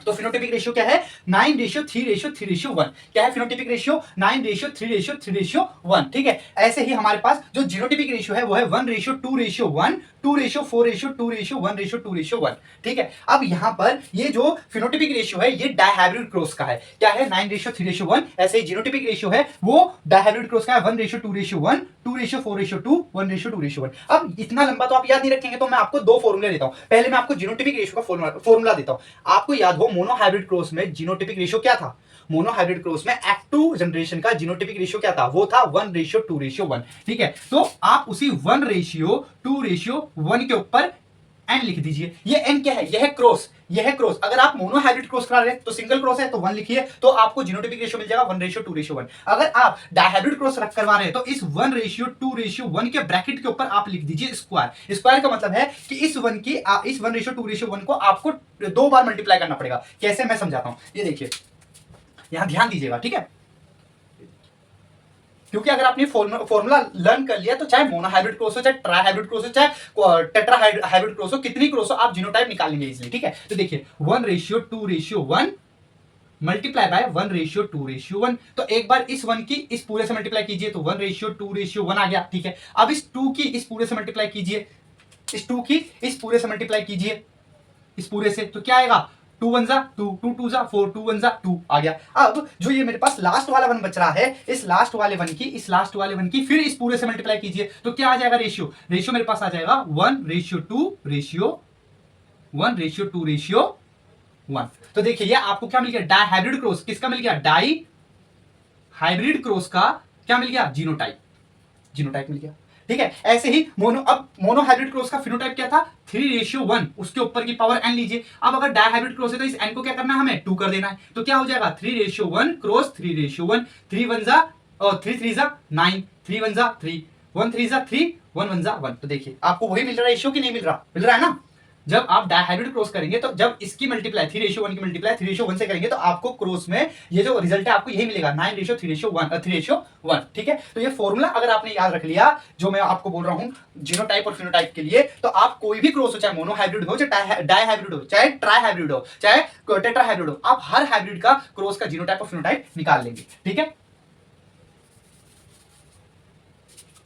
तो फिनोटाइपिक रेशियो क्या है, 9:3:3:1। क्या है फिनोटाइपिक रेशियो, 9:3:3:1, ठीक है। ऐसे ही हमारे पास जो जीनोटाइपिक रेशियो है वो है 1:2:1, 2:4:2:1, ठीक है। अब यहां पर ये जो फिनोटाइपिक रेशियो है ये डायहाइब्रिड क्रॉस का है। क्या है, 9:3:1। ऐसे ही जीनोटाइपिक रेशियो है वो डायहाइब्रिड क्रॉस का है, 1:2:1, 2:4:2, 1:2:1। अब इतना लंबा तो आप याद नहीं रखेंगे, तो मैं आपको दो फॉर्मूले देता हूं। पहले मैं आपको जीनोटाइपिक रेशियो का फॉर्मूला देता हूं। आपको याद हो मोनोहाइब्रिड क्रॉस में जीनोटाइपिक रेशियो क्या था, मोनोहाइब्रिड क्रॉस में F2 जनरेशन का जीनोटाइपिक रेशियो क्या था, वो था 1:2:1, ठीक है। तो आप उसी 1:2:1 के ऊपर एन लिख दीजिए। ये एन क्या है, यह है क्रॉस, यह है क्रॉस। अगर आप मोनोहाइब्रिड क्रॉस करा रहे हैं तो सिंगल क्रॉस है तो 1 लिखिए, तो आपको जीनोटाइपिक रेशियो मिल जाएगा 1:2:1। अगर आप डायहाइब्रिड क्रॉस रख करवा रहे हैं तो इस 1:2:1 के ब्रैकेट के ऊपर आप लिख दीजिए स्क्वायर। स्क्वायर का मतलब है कि इस 1:2:1 को आपको 2 बार मल्टीप्लाई करना पड़ेगा। कैसे, मैं समझाता हूं, ये देखिए, यहां ध्यान दीजिएगा, ठीक है, क्योंकि अगर आपने फॉर्मूला लर्न कर लिया तो चाहे मोनोहाइब्रिड क्रॉस हो, चाहे ट्राइहाइब्रिड क्रॉस हो, चाहे टेट्राहाइब्रिड क्रॉस हो, कितनी क्रॉस हो, आप जीनोटाइप निकाल लेंगे इजीली, ठीक है। तो देखिए 1:2:1 मल्टीप्लाई बाय 1:2:1, तो एक बार इस 1 की इस पूरे से मल्टीप्लाई कीजिए तो 1:2:1 आ गया, ठीक है। अब इस 2 की इस पूरे से मल्टीप्लाई कीजिए, इस 2 की इस पूरे से मल्टीप्लाई कीजिए, इस पूरे से, तो क्या आएगा, 2 1 2, 2 2 4, 2 1 2 आ गया। अब जो ये मेरे पास लास्ट वाला 1 बच रहा है, इस लास्ट वाले 1 की फिर इस पूरे से मल्टीप्लाई कीजिए, तो क्या आ जाएगा, रेशियो मेरे पास आ जाएगा 1:2:1। तो देखिए ये आपको क्या मिल गया, डायहाइब्रिड क्रॉस किसका मिल गया, डाई हाइब्रिड क्रॉस का क्या मिल गया, जीनोटाइप मिल गया, ठीक है। ऐसे ही मोनोहाइब्रिड क्रॉस का फिनोटाइप क्या था, 3:1, उसके ऊपर की पावर n लीजिए। अब अगर डायहाइब्रिड क्रॉस है तो इस n को क्या करना है, हमें 2 कर देना है, तो क्या हो जाएगा 3:1 क्रॉस 3:1, 3 1 और 3 3 9, 3 1 3, 1 3 3, 1 1 1। तो देखिए आपको वही मिल रहा है रेशियो, की नहीं मिल रहा है ना। जब आप डायहाइब्रिड क्रॉस करेंगे तो जब इसकी मल्टीप्लाई 3:1 की मल्टीप्लाई 3:1 से करेंगे तो आपको क्रॉस में ये जो रिजल्ट है आपको यही मिलेगा 9:3:1, ठीक है। तो ये फॉर्मूला अगर आपने याद रख लिया जो मैं आपको बोल रहा हूं जीनोटाइप और फिनोटाइप के लिए, तो आप कोई भी क्रॉस हो, चाहे मोनोहाइब्रिड हो, चाहे डायहाइब्रिड हो, चाहे ट्राइहाइब्रिड हो, चाहे टेट्राहाइब्रिड हो, आप हर हाइब्रिड का क्रॉस का जीनोटाइप और फिनोटाइप निकाल लेंगे, ठीक है।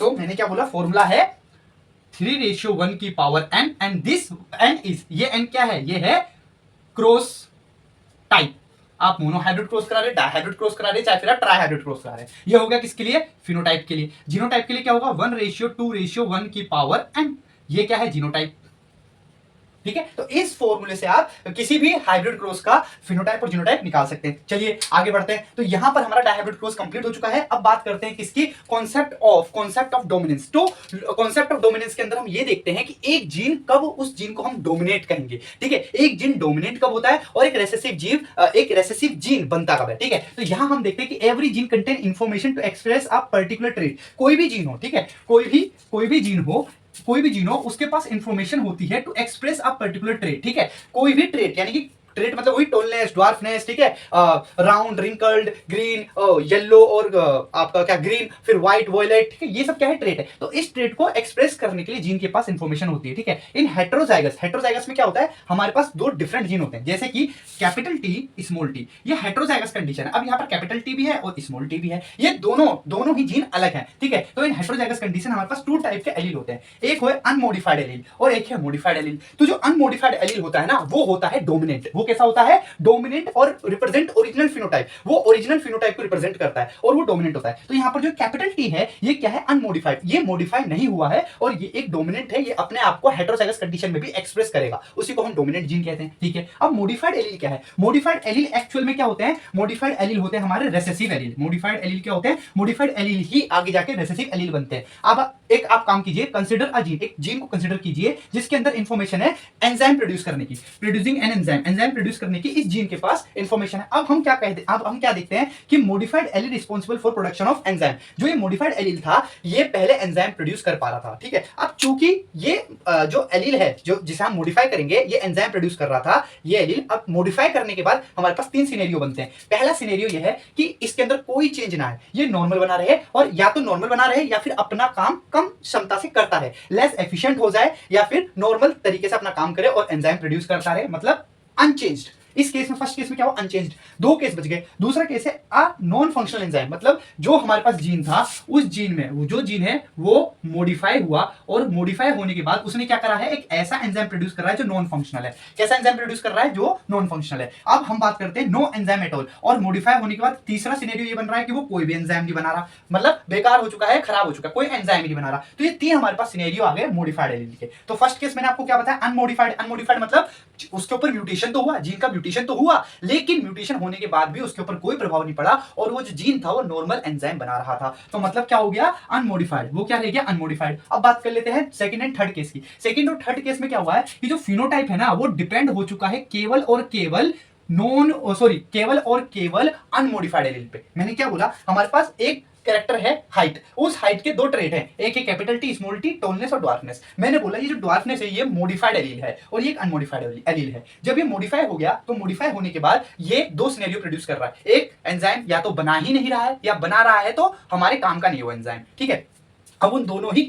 तो मैंने क्या बोला, फॉर्मूला है 3:1 की power n, and this n is, ये n क्या है, ये है क्रॉस टाइप। आप मोनोहाइब्रिड क्रॉस करा रहे, डायहाइब्रिड क्रॉस करा रहे, चाहे फिर आप ट्राइहाइब्रिड क्रॉस करा रहे, ये हो गया किसके लिए, फिनोटाइप के लिए। जीनोटाइप के लिए क्या होगा, 1:2:1 की पावर n, ये क्या है, जीनोटाइप, ठीक है। तो इस फॉर्मूले से आप किसी भी हाइब्रिड क्रॉस का फिनोटाइप और जीनोटाइप निकाल सकते हैं। चलिए आगे बढ़ते हैं। तो यहां पर हमारा डायहाइब्रिड क्रॉस कंप्लीट हो चुका है। अब बात करते हैं किसकी, कॉन्सेप्ट ऑफ डोमिनेंस। तो कॉन्सेप्ट ऑफ डोमिनेंस के अंदर हम ये देखते हैं कि एक जीन कब उस जीन को हम डोमिनेट कहेंगे, ठीक है। एक जीन डोमिनेट कब होता है और एक रेसेसिव जीन बनता कब है, ठीक है। तो यहां हम देखते हैं कि every gene contain information to express a particular trait. कोई भी जीन हो, ठीक है, कोई भी जीन हो उसके पास इंफॉर्मेशन होती है to express a particular trait, ठीक है। कोई भी ट्रेट, यानी कि ट्रेट मतलब वही टोलनेस, ड्वार्फनेस, ठीक है, राउंड, रिंकल्ड, ग्रीन, येलो और आपका क्या ग्रीन, फिर व्हाइट, वॉयलेट, ठीक है, ये सब क्या है, ट्रेट है। तो इस ट्रेट को एक्सप्रेस करने के लिए जीन के पास इंफॉर्मेशन होती है, ठीक है। इन हेटेरोजाइगस में क्या होता है, हमारे पास 2 डिफरेंट जीन होते हैं, जैसे कि कैपिटल टी, स्मॉल टी, ये हेटेरोजाइगस कंडीशन है। अब यहाँ पर कैपिटल टी भी है और स्मॉल टी भी है, ये दोनों ही जीन अलग है, ठीक है। तो इन हेटेरोजाइगस कंडीशन हमारे पास 2 टाइप के एलील होते हैं, एक है अनमोडिफाइड एलील और एक है मॉडिफाइड एलील। तो जो अनमोडिफाइड एलील होता है ना, वो होता है डोमिनेंट। वो कैसा होता है, डोमिनेंट और रिप्रेजेंट ओरिजिनल फिनोटाइप, वो ओरिजिनल फिनोटाइप को रिप्रेजेंट करता है और वो डोमिनेंट होता है। तो यहां पर जो कैपिटल टी है ये क्या है, अनमोडिफाइड, ये मॉडिफाई नहीं हुआ है और ये एक डोमिनेंट है, ये अपने आप को हेटेरोजाइगस कंडीशन में भी एक्सप्रेस करेगा, उसी को हम डोमिनेंट जीन कहते हैं, ठीक है। अब मॉडिफाइड एलील क्या है, मॉडिफाइड एलील एक्चुअल में क्या होते हैं, मॉडिफाइड एलील होते हैं हमारे रेसेसिव एलील। मॉडिफाइड एलील क्या होते हैं, मॉडिफाइड एलील ही आगे जाके रेसेसिव एलील बनते हैं। अब एक आप काम कीजिए, कंसीडर अ जीन, एक जीन को कंसीडर कीजिए जिसके अंदर इंफॉर्मेशन है एंजाइम प्रोड्यूस करने की, प्रोड्यूसिंग एन एंजाइम प्रोड्यूस करने की इस जीन के पास इंफॉर्मेशन है। अब हम क्या देखते हैं कि modified allele responsible for production of enzyme. जो ये मॉडिफाइड एलील था ये पहले एंजाइम प्रोड्यूस कर पा रहा था, ठीक है। अब चूंकि ये जो एलील है जो जिसे हम मॉडिफाई करेंगे, ये एंजाइम प्रोड्यूस कर रहा था, ये एलील अब मॉडिफाई करने के बाद हमारे पास 3 सिनेरियो बनते हैं। पहला सिनेरियो ये है कि इसके अंदर कोई चेंज ना है, ये नॉर्मल बना रहे और या तो नॉर्मल बना रहे या फिर अपना काम कम क्षमता से करता है, लेस एफिशिएंट हो जाए, या फिर नॉर्मल तरीके से अपना काम करे और एंजाइम प्रोड्यूस करता रहे, मतलब अनचेंज्ड। इस केस में, फर्स्ट केस में क्या हुआ, अनचेंज्ड। 2 केस बच गए। दूसरा केस है अ नॉन फंक्शनल एंजाइम, मतलब जो हमारे पास जीन था उस जीन में वो जो जीन है वो मॉडिफाई हुआ और मॉडिफाई होने के बाद उसने क्या करा है, एक ऐसा एंजाइम प्रोड्यूस कर रहा है जो नॉन फंक्शनल है। कैसा एंजाइम प्रोड्यूस कर रहा है, जो नॉन फंक्शनल है। अब हम बात करते हैं नो एंजाइम एट ऑल, और मॉडिफाई होने के बाद तीसरा सिनेरियो ये बन रहा है कि वो कोई भी एंजाइम नहीं बना रहा, मतलब बेकार हो चुका है, खराब हो चुका है, कोई एंजाइम नहीं बना रहा। तो ये 3 हमारे पास सिनेरियो आ गए मॉडिफाइड एलील के। तो फर्स्ट केस मैंने आपको क्या बताया, अनमॉडिफाइड मतलब उसके ऊपर म्यूटेशन तो हुआ, जीन का म्यूटेशन तो हुआ, लेकिन म्यूटेशन होने के बाद भी उसके ऊपर कोई प्रभाव नहीं पड़ा और वो जो जीन था वो नॉर्मल एंजाइम बना रहा था। तो मतलब क्या हो गया, अनमोडिफाइड। वो क्या रह गया, अनमोडिफाइड। अब बात कर लेते हैं सेकंड एंड थर्ड केस की। सेकंड और थर्ड केस में क्या हुआ है कि जो फिनोटाइप है ना वो डिपेंड हो चुका है केवल और केवल केवल और केवल अनमोडिफाइड एलील पे। मैंने क्या बोला, हमारे पास एक कैरेक्टर है हाइट, उस हाइट के दो ट्रेट हैं, एक है capital T, small T, tallness और ड्वार्फनेस। मैंने बोला ये जो ड्वार्फनेस है ये मॉडिफाइड एलील है और ये एक अनमोडिफाइड एलील है। जब ये मॉडिफाई हो गया तो मॉडिफाई होने के बाद ये दो सिनेरियो प्रोड्यूस कर रहा है, एक एंजाइम या तो बना ही नहीं रहा है या बना रहा है तो हमारे काम का नहीं है वो एंजाइम, ठीक है। अब उन दोनों ही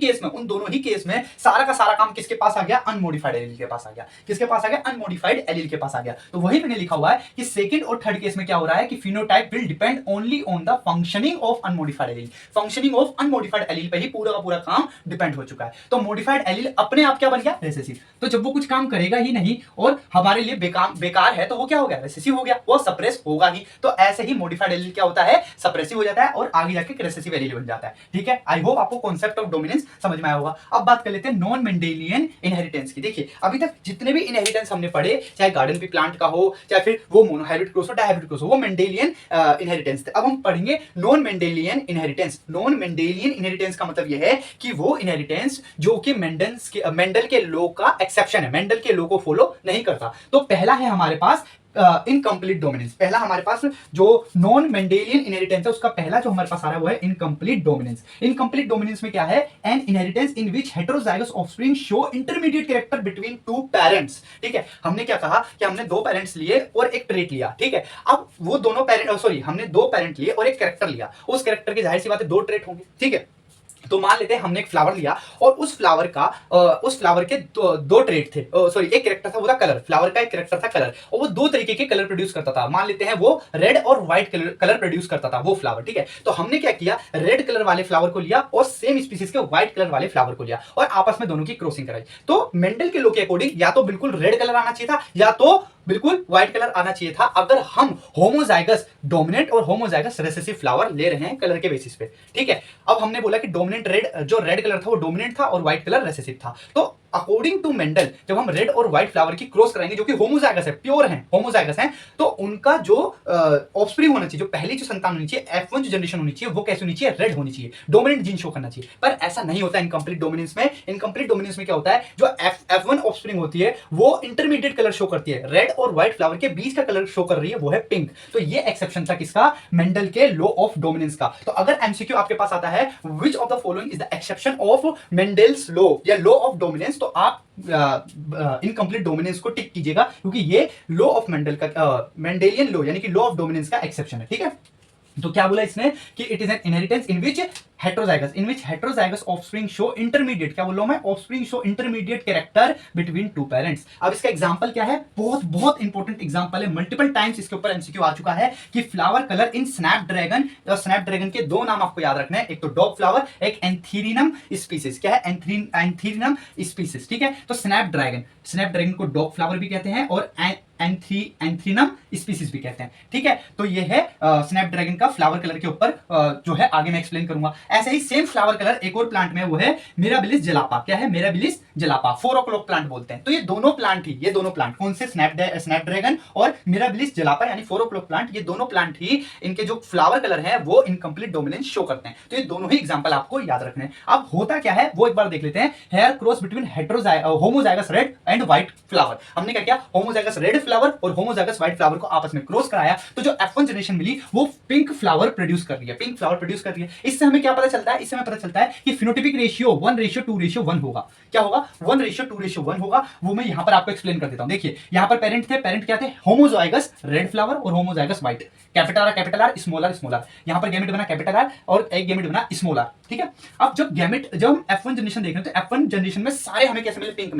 केस में सारा का सारा काम किसके पास आ गया, अनमोडिफाइड एलील के पास आ गया। किसके पास आ गया, अनमोडिफाइड एलील के पास आ गया। तो वही मैंने लिखा हुआ है कि सेकंड और थर्ड केस में क्या हो रहा है कि phenotype will depend only on the functioning of unmodified allele. Functioning of unmodified allele पे ही पूरा का पूरा काम डिपेंड हो चुका है। तो मॉडिफाइड एलील अपने आप क्या बन गया, रिसेसिव। तो जब वो कुछ काम करेगा ही नहीं और हमारे लिए बेकार है तो वो क्या हो गया, रिसेसिव हो गया, वो सप्रेस होगा ही। तो ऐसे ही मॉडिफाइड एलील क्या होता है, सप्रेसिव हो जाता है और आगे जाके रिसेसिव एलील बन जाता है, ठीक है। आई होप आपको कॉन्सेप्ट ऑफ डोमिनेंस समझ में आया होगा। अब बात कर लेते हैं नॉन मेंडेलियन इनहेरिटेंस की। देखिए अभी तक जितने भी इनहेरिटेंस हमने पढ़े, चाहे गार्डन पी प्लांट का हो, चाहे फिर वो मोनोहाइब्रिड क्रॉस हो, डायहाइब्रिड क्रॉस हो, वो मेंडेलियन इनहेरिटेंस थे। अब हम पढ़ेंगे non Mendelian inheritance. Non Mendelian inheritance का मतलब यह है कि वो इनहेरिटेंस जो कि मेंडल के लॉ का एक्सेप्शन है, मेंडल के लॉ को फॉलो नहीं करता। तो पहला है हमारे पास इनकम्प्लीट डोमिनेंस। पहला हमारे पास जो नॉन मेंडेलियन इनहेरिटेंस है उसका पहला जो हमारे पास आ रहा है वो है इनकम्प्लीट डोमिनेंस। इनकम्प्लीट डोमिनेंस में क्या है, N inheritance in which heterozygous offspring show intermediate character between two parents, ठीक है। हमने क्या कहा कि हमने दो पेरेंट्स लिए और एक ट्रेट लिया, ठीक है। अब वो दोनों हमने दो पेरेंट लिए और एक कैरेक्टर लिया, उस कैरेक्टर की जाहिर सी बात है दो ट्रेट होंगे, ठीक है। तो मान लेते हैं हमने एक फ्लावर लिया और उस फ्लावर के दो ट्रेट थे, एक कैरेक्टर था, वो था कलर। फ्लावर का एक कैरेक्टर था कलर और वो दो तरीके के कलर प्रोड्यूस करता था। मान लेते हैं वो रेड और व्हाइट कलर प्रोड्यूस करता था वो फ्लावर, ठीक है। तो हमने क्या किया, रेड कलर वाले फ्लावर को लिया और सेम स्पीसीज के व्हाइट कलर वाले फ्लावर को लिया और आपस में दोनों की क्रॉसिंग कराई। तो मेंडल के लॉ के अकॉर्डिंग या तो बिल्कुल रेड कलर आना चाहिए था या तो बिल्कुल व्हाइट कलर आना चाहिए था, अगर हम होमोजाइगस डोमिनेंट और होमोजाइगस रिसेसिव फ्लावर ले रहे हैं कलर के बेसिस पे, ठीक है। अब हमने बोला कि डोमिनेंट रेड कलर था वो डोमिनेंट था और व्हाइट कलर रिसेसिव था। तो अकॉर्डिंग टू मेंडल जब हम रेड और व्हाइट फ्लावर की क्रॉस कराएंगे जो कि होमोजाइगस है, प्योर है, होमोजाइगस है, तो उनका जो ऑफस्प्रिंग होना चाहिए, जो पहली जो संतान होनी चाहिए, F1 जो जनरेशन होनी चाहिए, वो कैसी होनी चाहिए, रेड होनी चाहिए, डोमिनेंट जीन शो करना चाहिए। पर ऐसा नहीं होता इनकम्प्लीट डोमिनेंस में। इनकम्प्लीट डोमिनेंस में क्या होता है, जो F1 ऑफस्प्रिंग होती है वो इंटरमीडिएट कलर शो करती है, रेड और व्हाइट फ्लावर के बीच का कलर शो कर रही है, वो है पिंक। तो ये एक्सेप्शन था किसका, मेंडल के लॉ ऑफ डोमिनेंस का। तो अगर एमसीक्यू आपके पास आता है which of the following is the exception of Mendel's law या लॉ ऑफ डोमिनेंस, तो आप इनकम्प्लीट डोमिनेंस को टिक कीजिएगा क्योंकि ये लॉ ऑफ मेंडल का मेंडेलियन लॉ यानी कि लॉ ऑफ डोमिनेंस का एक्सेप्शन है, ठीक है। तो क्या बोला इसने कि it is an inheritance in which heterozygous offspring show intermediate, क्या बोलो मैं, offspring show intermediate character between two parents. अब इसका एग्जांपल क्या है, बहुत इंपॉर्टेंट एग्जांपल है, मल्टीपल टाइम्स इसके ऊपर एमसीक्यू आ चुका है कि फ्लावर कलर इन स्नैपड्रैगन। और स्नैपड्रैगन के दो नाम आपको याद रखना है, एक तो डॉग फ्लावर, एक एंथीरियम स्पीसीज। क्या है, एंथीरियम स्पीसीज, ठीक है। तो स्नैपड्रैगन को डॉग फ्लावर भी कहते हैं और एंथ्रीनम स्पीसीज भी कहते हैं, ठीक है। तो ये है स्नैपड्रैगन का फ्लावर कलर के ऊपर जो है आगे मैं एक्सप्लेन करूंगा। ऐसे ही सेम फ्लावर कलर एक और प्लांट में वो है मिराबिलिस जलापा। क्या है, मिराबिलिस जलापा, 4 o'clock प्लांट बोलते हैं। तो ये दोनों प्लांट कौन से, स्नैपड्रैगन और मिराबिलिस जलापा यानी 4 o'clock प्लांट, ये दोनों प्लांट ही इनके जो फ्लावर कलर है वो इनकम्प्लीट डोमिनेंस शो करते हैं। तो ये दोनों ही एग्जांपल आपको याद रखने हैं। अब होता क्या है वो एक बार देख लेते हैं। Here cross between homozygous red and white flower. हमने क्या किया, होमोजाइगस रेड फ्लावर और होमोजाइगस व्हाइट फ्लावर को आपस में क्रॉस कराया, तो जो F1 जनरेशन मिली वो पिंक फ्लावर प्रोड्यूस कर रही है, इससे हमें क्या पता चलता है, इससे हमें पता चलता है कि फिनोटिपिक रेशियो 1:2:1 होगा। क्या होगा, 1:2:1 होगा। वो मैं यहां पर आपको एक्सप्लेन कर देता हूं। देखिए यहां पर पेरेंट क्या थे, होमोजाइगस रेड फ्लावर और homozygous white, capital R small R. यहां पर गैमेट बना कैपिटल आर और एक गैमेट बना स्मॉल आर, ठीक है। अब जब हम F1 जनरेशन देख रहे हैं तो F1 जनरेशन में सारे हमें कैसे मिले, पिंक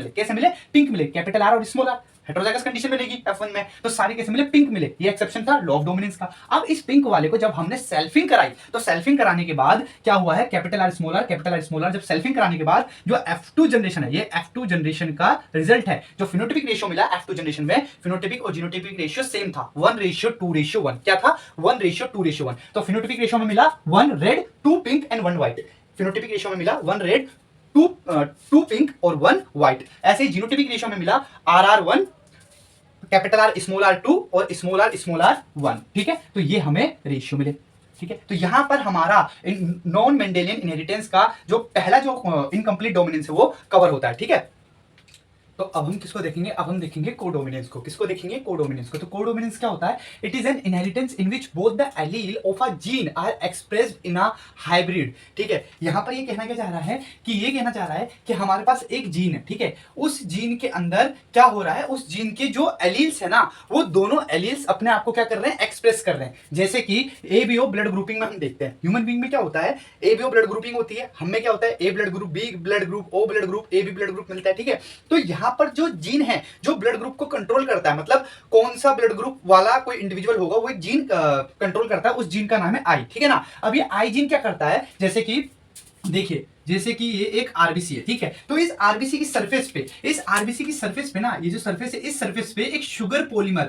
मिले, कैपिटल आर और स्मॉल आर। हेटेरोजाइगस कंडीशन मिलेगी F1 में, तो सारे कैसे मिले, पिंक मिले। ये एक्सेप्शन था लॉ ऑफ डोमिनेंस का। अब इस पिंक वाले को जब हमने सेल्फिंग कराई, तो सेल्फिंग कराने के बाद क्या हुआ है, कैपिटल आर स्मॉल आर, जब सेल्फिंग कराने के बाद जो F2 जनरेशन है, ये F2 जनरेशन का रिजल्ट है। जो फिनोटिपिक रेशियो मिला F2 जनरेशन में, फिनोटिपिक और जीनोटिपिक रेशियो सेम था, 1:2:1। क्या था, 1:2:1। तो फिनोटिपिक रेशियो में मिला 1 red 2 pink and 1 white. Phenotypic ratio में मिला 1 रेड 2 पिंक और 1 व्हाइट। ऐसे ही जीनोटिपिक रेशियो में मिला RR1 capital R small are 2 और स्मॉल आर 1, ठीक है। तो ये हमें रेशियो मिले, ठीक है। तो यहां पर हमारा नॉन मेंडेलियन इनहेरिटेंस का जो पहला जो इनकम्प्लीट डोमिनेंस है वो कवर होता है, ठीक है। तो अब हम किसको देखेंगे, अब हम देखेंगे कोडोमिनेंस को। किसको देखेंगे, कोडोमिनेंस को। तो कोडोमिनेंस क्या होता है, it is an inheritance in which both the allele of a gene are expressed in a hybrid, ठीक है। यहां पर ये कहना क्या चाह रहा है कि ये कहना चाह रहा है कि हमारे पास एक जीन है, ठीक है, उस जीन के अंदर क्या हो रहा है, उस जीन के जो एलील्स है ना, वो दोनों एलील्स अपने आप को क्या कर रहे हैं, एक्सप्रेस कर रहे हैं। जैसे कि एबीओ ब्लड ग्रुपिंग में हम देखते हैं, ह्यूमन बीइंग में क्या होता है, एबीओ ब्लड ग्रुपिंग होती है, हम में क्या होता है, A blood group, B blood group, O blood group, A B blood group मिलता है, ठीक है। तो यहां पर जो जीन है जो ब्लड ग्रुप को कंट्रोल करता है, मतलब कौन सा ब्लड ग्रुप वाला कोई इंडिविजुअल होगा वो एक जीन कंट्रोल करता है, उस जीन का नाम है आई, ठीक है ना। अब ये आई जीन क्या करता है, जैसे कि देखिए, जैसे कि ये एक आरबीसी है, ठीक है। तो इस आरबीसी की सरफेस पे, इस आरबीसी की सरफेस पे ना, ये जो सरफेस है, इस सरफेस पे एक शुगर पॉलीमर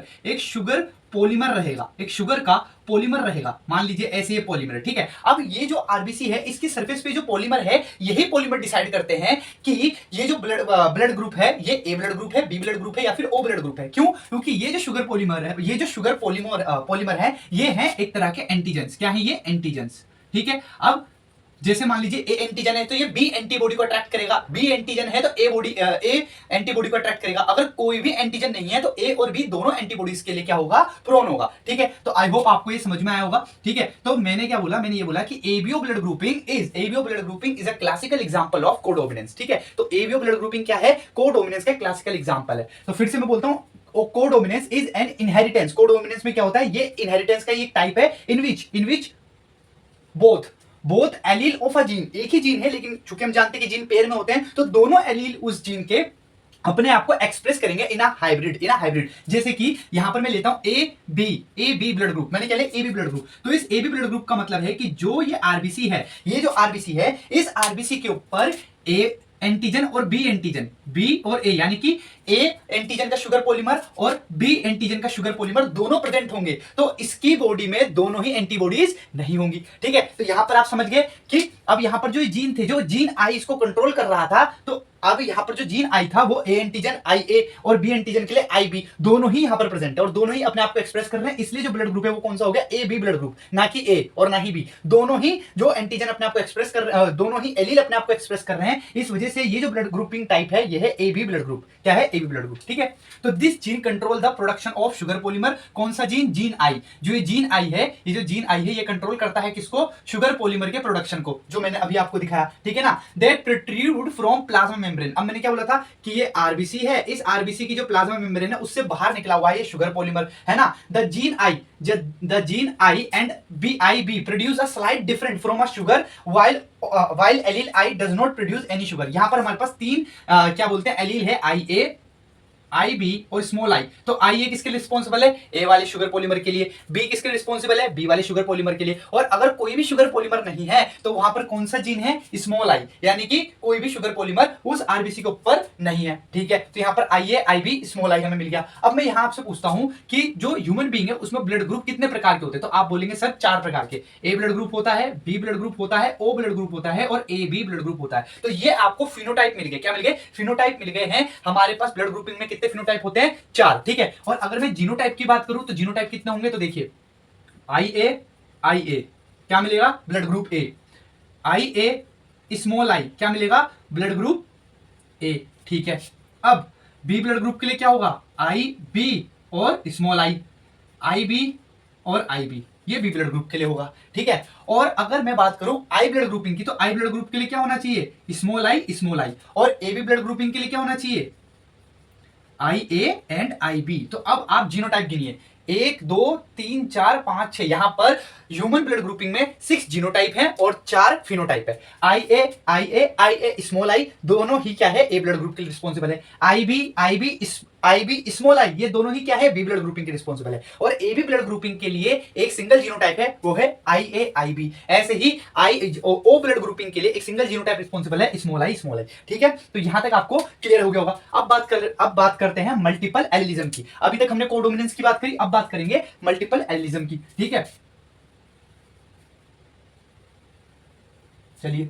रहेगा, एक शुगर का पॉलीमर रहेगा। मान लीजिए ऐसे ये पॉलीमर है, ठीक है। अब ये जो आरबीसी है, इसकी सरफेस पे जो पॉलीमर है, यही पॉलीमर डिसाइड करते हैं कि ये जो ब्लड ग्रुप है, ये ए ब्लड ग्रुप है, बी ब्लड ग्रुप है या फिर ओ ब्लड ग्रुप है। क्यों? क्योंकि ये जो शुगर पॉलीमर है, ये जो शुगर पॉलीमर है, ये है एक तरह के एंटीजेंस। क्या है ये? एंटीजेंस, ठीक है। अब जैसे मान लीजिए ए एंटीजन है तो ये बी एंटीबॉडी को अट्रैक्ट करेगा, बी एंटीजन है तो ए एंटीबॉडी को अट्रैक्ट करेगा। अगर कोई भी एंटीजन नहीं है तो ए और बी दोनों एंटीबॉडीज के लिए क्या होगा, प्रोन होगा, ठीक है। तो आई होप आपको ये समझ में आया होगा, ठीक है। तो मैंने क्या बोला, मैंने ये बोला कि ABO blood grouping is a classical example of codominance, ठीक है। तो एबीओ ब्लड ग्रुपिंग क्या है, कोडोमिनेंस का क्लासिकल एग्जांपल है। तो फिर से मैं बोलता हूं, codominance is an inheritance. Codominance में क्या होता है, ये इनहेरिटेंस का एक टाइप है in which both allele of a gene, एक ही जीन है लेकिन चूंकि हम जानते हैं कि जीन पेयर में होते हैं, तो दोनों एलील उस जीन के अपने आप को एक्सप्रेस करेंगे इन अ हाइब्रिड। जैसे कि यहां पर मैं लेता हूं ए बी ब्लड ग्रुप, मैंने क्या लिया, ए बी ब्लड ग्रुप। तो इस ए बी ब्लड ग्रुप का मतलब है कि जो ये आरबीसी है, ये जो आरबीसी है, इस आरबीसी के ऊपर ए एंटीजन और बी एंटीजन, बी और ए, यानी कि ए एंटीजन का शुगर पॉलीमर और बी एंटीजन का शुगर पॉलीमर दोनों प्रेजेंट होंगे। तो इसकी बॉडी में दोनों ही एंटीबॉडीज नहीं होंगी, ठीक है। तो यहां पर आप समझ गए कि अब यहां पर जो जीन थे, जो जीन आई इसको कंट्रोल कर रहा था, तो अब यहां पर जो जीन आई था वो ए एंटीजन आई ए और बी एंटीजन के लिए आई बी, दोनों ही यहां पर प्रेजेंट है और दोनों ही अपने आप को एक्सप्रेस कर रहे हैं। इसलिए जो ब्लड ग्रुप है वो कौन सा हो गया, ए बी ब्लड ग्रुप, ना कि ए और ना ही बी। दोनों ही जो एंटीजन अपने आप को एक्सप्रेस कर रहे हैं, दोनों ही एलील अपने आप को एक्सप्रेस कर रहे हैं। इस वजह से ये जो ब्लड ग्रुपिंग टाइप है, ये है ए बी ब्लड ग्रुप। क्या है? ए बी ब्लड ग्रुप, ठीक है। तो this gene control the production of sugar polymer. कौन सा जीन? Gene I. जो ये जीन आई है, ये जो जीन आई है, ये कंट्रोल करता है किसको? शुगर पॉलीमर के प्रोडक्शन को, जो मैंने अभी आपको दिखाया, ठीक है ना। That protrude from plasma membrane. अब मैंने क्या बोला था कि ये आरबीसी है, इस आरबीसी की जो प्लाज्मा मेम्ब्रेन है उससे बाहर निकला हुआ है ये शुगर पॉलीमर, है ना। The gene I and B produce a slight different from a sugar while allele I does not produce any sugar. यहां पर हमारे पास तीन क्या बोलते हैं, एलील है, आई ए, आई बी और स्मॉल आई। तो आई ए किसके लिए रिस्पॉन्सिबल है? ए वाले शुगर पॉलीमर के लिए। बी किसके लिए रिस्पॉन्सिबल है? बी वाले शुगर पॉलीमर के लिए। और अगर कोई भी शुगर पॉलीमर नहीं है तो वहां पर कौन सा जीन है? स्मॉल आई, यानी कि कोई भी शुगर पॉलीमर उस आरबीसी के ऊपर नहीं है, ठीक है। तो यहां पर आई ए, आई बी, स्मॉल आई हमें मिल गया। अब मैं यहां आपसे पूछता हूं कि जो ह्यूमन बीइंग है उसमें ब्लड ग्रुप कितने प्रकार के होते हैं? तो आप बोलेंगे सर 4 प्रकार के। ए ब्लड ग्रुप होता है, बी ब्लड ग्रुप होता है, ओ ब्लड ग्रुप होता है और ए बी ब्लड ग्रुप होता है। तो ये आपको फिनोटाइप मिल गए। क्या मिल गए? फिनोटाइप मिल गए हैं। हमारे पास ब्लड ग्रुपिंग में कितने फिनोटाइप होते हैं? 4, ठीक है। और अगर मैं जीनोटाइप की बात करूं तो जीनोटाइप कितने होंगे? तो देखिए, आई ए क्या मिलेगा? Blood group A. I A small I क्या मिलेगा? ब्लड ग्रुप ए, ठीक है। अब बी ब्लड ग्रुप के लिए क्या होगा? आई बी और स्मॉल आई बी और आई बी, ये बी ब्लड ग्रुप के लिए होगा, ठीक है। और अगर मैं बात करूं आई ब्लड ग्रुपिंग की, तो आई ब्लड ग्रुप के लिए क्या होना चाहिए? Small I. और ए बी ब्लड ग्रुपिंग के लिए क्या होना चाहिए? आई ए एंड आई बी। तो अब आप जीनोटाइप गिनिए, 1 2 3 4 5 6। यहां पर ह्यूमन ब्लड ग्रुपिंग में 6 जीनोटाइप है और 4 फिनोटाइप है। आई ए स्मॉल आई दोनों ही क्या है? ए ब्लड ग्रुप के लिए रिस्पॉन्सिबल है। आई बी स्मॉल आई ये दोनों ही क्या है? बी ब्लड ग्रुपिंग के रिस्पॉन्सिबल है। और ए बी ब्लड ग्रुपिंग के लिए एक सिंगल जीनोटाइप है, वो है आई ए आई बी। ऐसे ही ओ ब्लड ग्रुपिंग के लिए एक सिंगल जीनोटाइप रिस्पॉन्सिबल है, स्मॉल आई, ठीक है। तो यहां तक आपको क्लियर हो गया होगा। अब बात करते हैं मल्टीपल एलिलिज्म की। अभी तक हमने कोडोमिनेंस की बात करी, अब बात करेंगे मल्टीपल एलिलिज्म की, ठीक है। चलिए,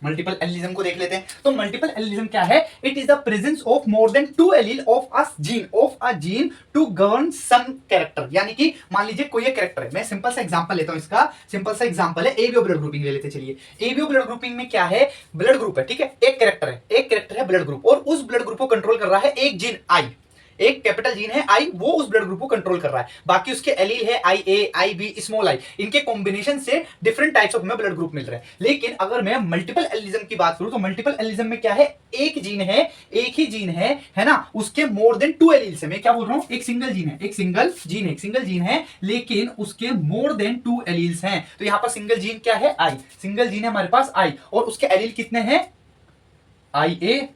मल्टीपल एलिलिज्म को देख लेते हैं। तो मल्टीपल एलिलिज्म क्या है? It is the presence of more than 2 allele of a gene to govern some character. यानी कि मान लीजिए कोई एक कैरेक्टर है, मैं सिंपल सा एग्जांपल लेता हूं, इसका सिंपल सा एग्जांपल है एबीओ ब्लड ग्रुपिंग ले लेते। चलिए, एबीओ ब्लड ग्रुपिंग में क्या है? ब्लड ग्रुप है, ठीक है, एक कैरेक्टर है ब्लड ग्रुप, और उस ब्लड ग्रुप को कंट्रोल कर रहा है एक जीन आई, एक कैपिटल जीन है आई, वो उस ब्लड ग्रुप को कंट्रोल कर रहा है। बाकी उसके एलील है आई ए, आई बी, स्मॉल आई, इनके कॉम्बिनेशन से डिफरेंट टाइप्स ऑफ हमें ब्लड ग्रुप मिल रहे हैं। लेकिन अगर मैं मल्टीपल एलिलिज्म की बात करूं तो मल्टीपल एलिलिज्म में क्या है? एक जीन है, एक ही जीन है ना, उसके मोर देन 2 एलील्स है। मैं क्या बोल रहा हूं? एक सिंगल जीन है लेकिन उसके मोर देन 2 एलील्स हैं। तो यहां पर सिंगल जीन क्या है? आई, सिंगल जीन है हमारे पास आई, और उसके एलील कितने हैं? आई ए,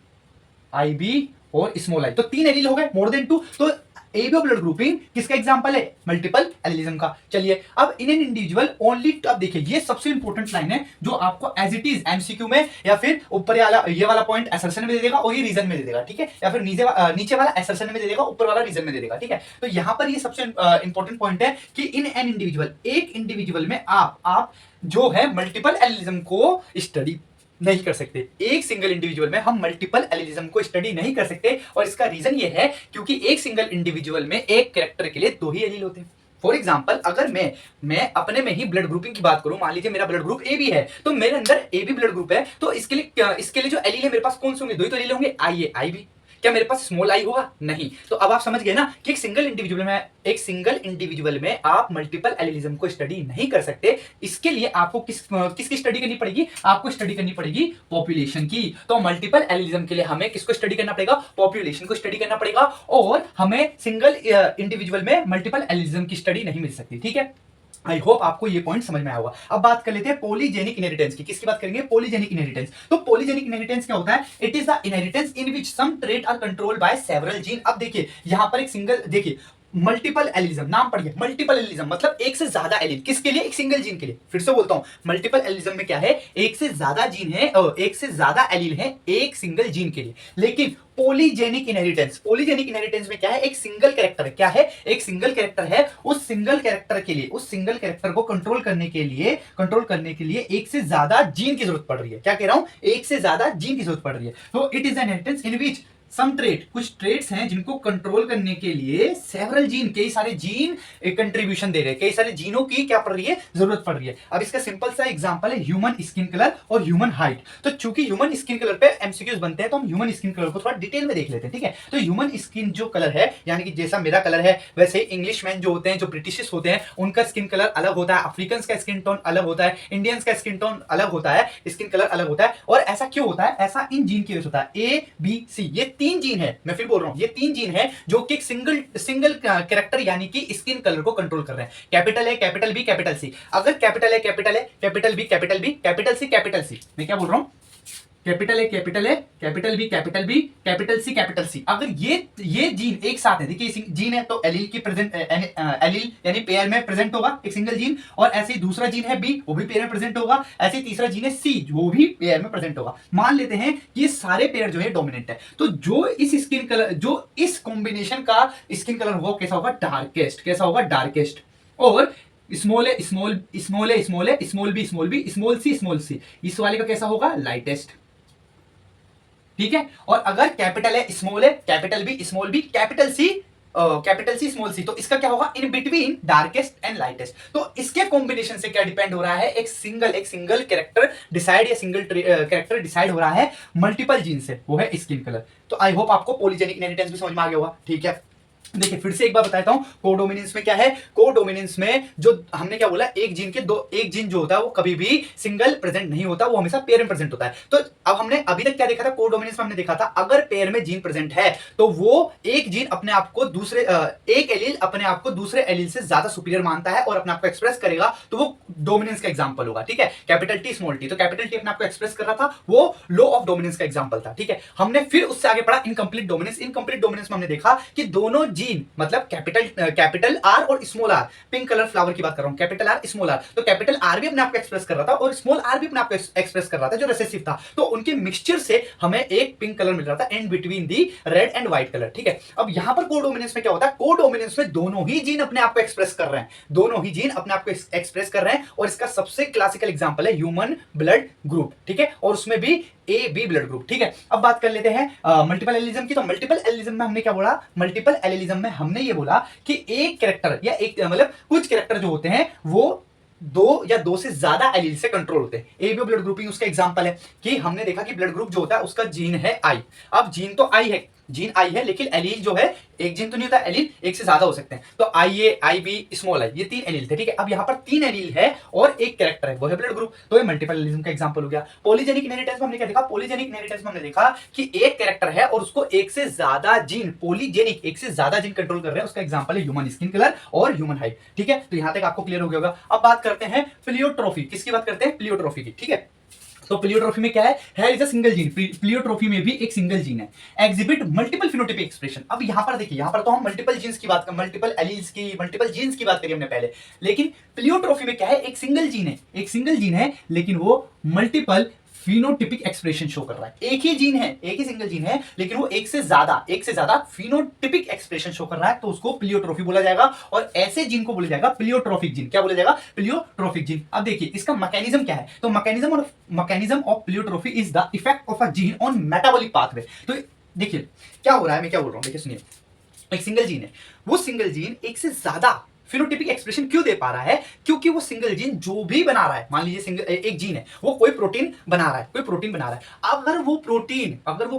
आई बी और स्मॉल आई, तो 3 एलील हो गए, मोर देन 2। तो एबीओ ब्लड ग्रुपिंग किसका एग्जांपल है? मल्टीपल एलिलिज्म का। चलिए, अब इन एन इंडिविजुअल ओनली, अब देखिए ये सबसे इंपॉर्टेंट लाइन है जो आपको एज इट इज एमसीक्यू में या फिर ऊपर वाला ये वाला पॉइंट असर्शन में दे देगा और ये रीजन में दे देगा, ठीक है, या फिर नीचे वाला असर्शन में दे देगा, ऊपर वाला रीजन में दे देगा, ठीक है। तो यहां पर ये सबसे इंपॉर्टेंट पॉइंट है कि इन एन इंडिविजुअल, एक इंडिविजुअल में आप जो है मल्टीपल एलिलिज्म को स्टडी नहीं कर सकते। एक सिंगल इंडिविजुअल में हम मल्टीपल एलिलिज्म को स्टडी नहीं कर सकते, और इसका रीजन ये है क्योंकि एक सिंगल इंडिविजुअल में एक कैरेक्टर के लिए 2 ही एलील होते हैं। फॉर एग्जाम्पल, अगर मैं अपने में ही ब्लड ग्रुपिंग की बात करूं, मान लीजिए मेरा ब्लड ग्रुप ए बी है, तो मेरे अंदर ए बी ब्लड ग्रुप है, तो इसके लिए जो एलील है मेरे पास कौन से होंगे? 2 ही तो एलील होंगे, आई ए, आई बी। क्या मेरे पास स्मॉल आई होगा? नहीं। तो अब आप समझ गए ना कि एक सिंगल इंडिविजुअल में आप मल्टीपल एलिलिज्म को स्टडी नहीं कर सकते। इसके लिए आपको किसकी स्टडी करनी पड़ेगी? आपको स्टडी करनी पड़ेगी पॉपुलेशन की। तो मल्टीपल एलिलिज्म के लिए हमें किसको स्टडी करना पड़ेगा? पॉपुलेशन को स्टडी करना पड़ेगा, और हमें सिंगल इंडिविजुअल में मल्टीपल एलिलिज्म की स्टडी नहीं मिल सकती, ठीक है। आई होप आपको ये पॉइंट समझ में आया होगा। अब बात कर लेते हैं पॉलीजेनिक इनहेरिटेंस की। किसकी बात करेंगे? Polygenic inheritance. तो पॉलीजेनिक इनहेरिटेंस क्या होता है? It is the inheritance in which some trait are controlled by several gene. अब देखिए यहां पर एक सिंगल, देखिए मल्टीपल एलिलिज्म, नाम पढ़िए, मल्टीपल एलिलिज्म मतलब एक से ज्यादा एलील। किसके लिए? एक सिंगल जीन के लिए। फिर से बोलता हूं, मल्टीपल एलिलिज्म में क्या है? एक से ज्यादा जीन है, एक से ज्यादा एलील है एक सिंगल जीन के लिए। लेकिन पॉलीजेनिक इनहेरिटेंस में क्या है? एक सिंगल कैरेक्टर है। क्या है? एक सिंगल कैरेक्टर है। उस सिंगल कैरेक्टर को कंट्रोल करने के लिए एक से ज्यादा जीन की जरूरत पड़ रही है। क्या कह रहा हूं? एक से ज्यादा जीन की जरूरत पड़ रही है। तो it is an inheritance in which some trait, कुछ ट्रेट्स हैं जिनको कंट्रोल करने के लिए सेवरल जीन, कई सारे जीन कंट्रीब्यूशन दे रहे हैं, कई सारे जीनों की क्या पड़ रही है? जरूरत पड़ रही है। अब इसका सिंपल सा एग्जांपल है ह्यूमन स्किन कलर और ह्यूमन हाइट। तो चूंकि ह्यूमन स्किन कलर पे एमसीक्यूज बनते हैं, तो हम ह्यूमन स्किन कलर को थोड़ा डिटेल में देख लेते हैं, ठीक है। तो ह्यूमन स्किन जो कलर है, यानी कि जैसा मेरा कलर है, वैसे इंग्लिश मैन जो होते हैं, जो ब्रिटिश होते हैं, उनका स्किन कलर अलग होता है, अफ्रीकन का स्किन टोन अलग होता है, इंडियंस का स्किन टोन अलग होता है, स्किन कलर अलग होता है। और ऐसा क्यों होता है? ऐसा इन जीन की वजह से होता है। ए बी सी, ये 3 जीन है, मैं बोल रहा हूं, ये 3 जीन है जो कि एक सिंगल कैरेक्टर यानी कि स्किन कलर को कंट्रोल कर रहे हैं। कैपिटल है, कैपिटल बी, कैपिटल सी। अगर कैपिटल है, capital B, capital C, capital C, मैं क्या बोल रहा हूं? कैपिटल है, कैपिटल बी, कैपिटल सी। अगर ये जीन एक साथ है, देखिए जीन है तो एलील की प्रेजेंट, एलील यानी पेयर में प्रेजेंट होगा एक सिंगल जीन, और ऐसे ही दूसरा जीन है बी, वो भी पेयर में प्रेजेंट होगा, ऐसे ही तीसरा जीन है सी, वो भी पेयर में प्रेजेंट होगा। मान लेते हैं कि ये सारे पेयर जो है डोमिनेंट है, तो जो इस कॉम्बिनेशन का स्किन कलर होगा कैसा होगा? डार्केस्ट। कैसा होगा? डार्केस्ट। और स्मॉल है, स्मॉल बी, स्मॉल सी, इस वाले का कैसा होगा? लाइटेस्ट, ठीक है। और अगर कैपिटल है, स्मॉल है, capital B, small B, capital C, small C, तो इसका क्या होगा? In between darkest and lightest. तो इसके कॉम्बिनेशन से क्या डिपेंड हो रहा है? एक सिंगल कैरेक्टर डिसाइड, या सिंगल कैरेक्टर डिसाइड हो रहा है मल्टीपल जीन से, वो है स्किन कलर। तो आई होप आपको पॉलीजेनिक इनहेरिटेंस भी समझ में आ गया होगा, ठीक है। देखिए फिर से एक बार बताता हूं, कोडोमिनेंस में क्या है? कोडोमिनेंस में जो हमने क्या बोला, एक जीन जो होता है वो कभी भी सिंगल प्रेजेंट नहीं होता, वो हमेशा पेयर में प्रेजेंट होता है। तो अब हमने अभी तक क्या देखा था? कोडोमिनेंस में हमने देखा था अगर पेयर में जीन प्रेजेंट है तो वो एक जीन अपने आप को एक एलील अपने आप को दूसरे एलील से ज्यादा सुपीरियर मानता है और अपने आप को एक्सप्रेस करेगा, तो वो डोमिनेंस का एग्जांपल होगा, ठीक है। कैपिटल टी, स्मॉल टी, तो कैपिटल टी अपने आप को एक्सप्रेस कर रहा था, वो लॉ ऑफ डोमिनेंस का एग्जांपल था, ठीक है। हमने फिर उससे आगे पढ़ा इनकंप्लीट डोमिनेंस। इनकंप्लीट डोमिनेंस में हमने देखा कि दोनों जीन मतलब कैपिटल आर और small R, pink colour flower की बात कर रहा हूं, कैपिटल आर स्मॉल आर, तो कैपिटल आर भी अपने आप को एक्सप्रेस कर रहा था और स्मॉल आर भी अपने आप को एक्सप्रेस कर रहा था जो रिसेसिव था, तो उनके मिक्सचर से हमें एक पिंक कलर मिल रहा था in between the red and white colour. ठीक है, अब यहां पर कोडोमिनेंस में क्या होता है, कोडोमिनेंस में दोनों ही जीन अपने आप को एक्सप्रेस कर रहे हैं, दोनों ही जीन अपने आप को एक्सप्रेस कर रहे हैं, और इसका सबसे क्लासिकल एग्जांपल है ह्यूमन ब्लड ग्रुप। ठीक है, और उसमें भी ए बी ब्लड ग्रुप। ठीक है, अब बात कर लेते हैं मल्टीपल एलिज्म की। तो मल्टीपल एलिज्म में हमने क्या बोला, मल्टीपल एलिज्म में हमने ये बोला कि एक कैरेक्टर या एक मतलब कुछ कैरेक्टर जो होते हैं वो दो या दो से ज्यादा एलील से कंट्रोल होते हैं। एबीओ ब्लड ग्रुपिंग उसका एग्जांपल है कि हमने देखा कि ब्लड ग्रुप जो होता है उसका जीन है आई। अब जीन तो आई है, जीन आई है, लेकिन एलील जो है एक जीन तो नहीं होता, एलील एक से ज्यादा हो सकते हैं। तो आई ए, आई बी, स्मॉल आई, ये तीन एलील थे। ठीक है, अब यहां पर तीन एलील है और एक कैरेक्टर है, वो है ब्लड ग्रुप, तो ये मल्टीपल एलिज्म का एग्जांपल हो गया। पॉलीजेनिक इनहेरिटेंस में हमने क्या देखा, पॉलीजेनिक इनहेरिटेंस में हमने देखा कि एक कैरेक्टर है और उसको एक से ज्यादा जीन, पॉलीजेनिक एक से ज्यादा जीन कंट्रोल कर रहे हैं, उसका एग्जांपल है ह्यूमन स्किन कलर और ह्यूमन हाइट। ठीक है, तो यहां तक आपको क्लियर हो गया होगा। अब बात करते हैं प्लियोट्रोफी, किसकी बात करते हैं, प्लियोट्रोफी की। ठीक है, तो प्लियोट्रोफी में क्या है इज अ सिंगल जीन, प्लियोट्रोफी में भी एक सिंगल जीन है, एग्जिबिट मल्टीपल फिनोटाइपिक एक्सप्रेशन। अब यहां पर देखिए, यहां पर तो हम मल्टीपल जीन्स की बात कर, मल्टीपल एलील्स की, मल्टीपल जीन्स की बात करी हमने पहले, लेकिन प्लियोट्रोफी में क्या है, एक सिंगल जीन है, एक सिंगल जीन है, लेकिन वो मल्टीपल फिनोटिपिक एक्सप्रेशन शो कर रहा है। एक ही जीन है, एक ही सिंगल जीन है, लेकिन वो एक से ज्यादा फिनोटिपिक एक्सप्रेशन शो कर रहा है, तो उसको प्लियोट्रोफी बोला जाएगा। और ऐसे जीन को बोला जाएगा प्लियोट्रोफिक जीन। क्या बोला जाएगा, प्लियोट्रोफिक जीन। अब देखिए इसका मैकेनिज्म क्या है, तो mechanism of pleiotropy is the effect of a gene on metabolic pathway. तो देखिए क्या हो रहा है, मैं क्या बोल रहा हूं, देखिए सुनिए, एक सिंगल जीन है, वो सिंगल जीन एक से ज्यादा फिनोटिपिक एक्सप्रेशन क्यों दे पा रहा है, क्योंकि वो सिंगल जीन जो भी बना रहा है, मान लीजिए सिंगल एक जीन है, वो कोई प्रोटीन बना रहा है, कोई प्रोटीन बना रहा है, अगर वो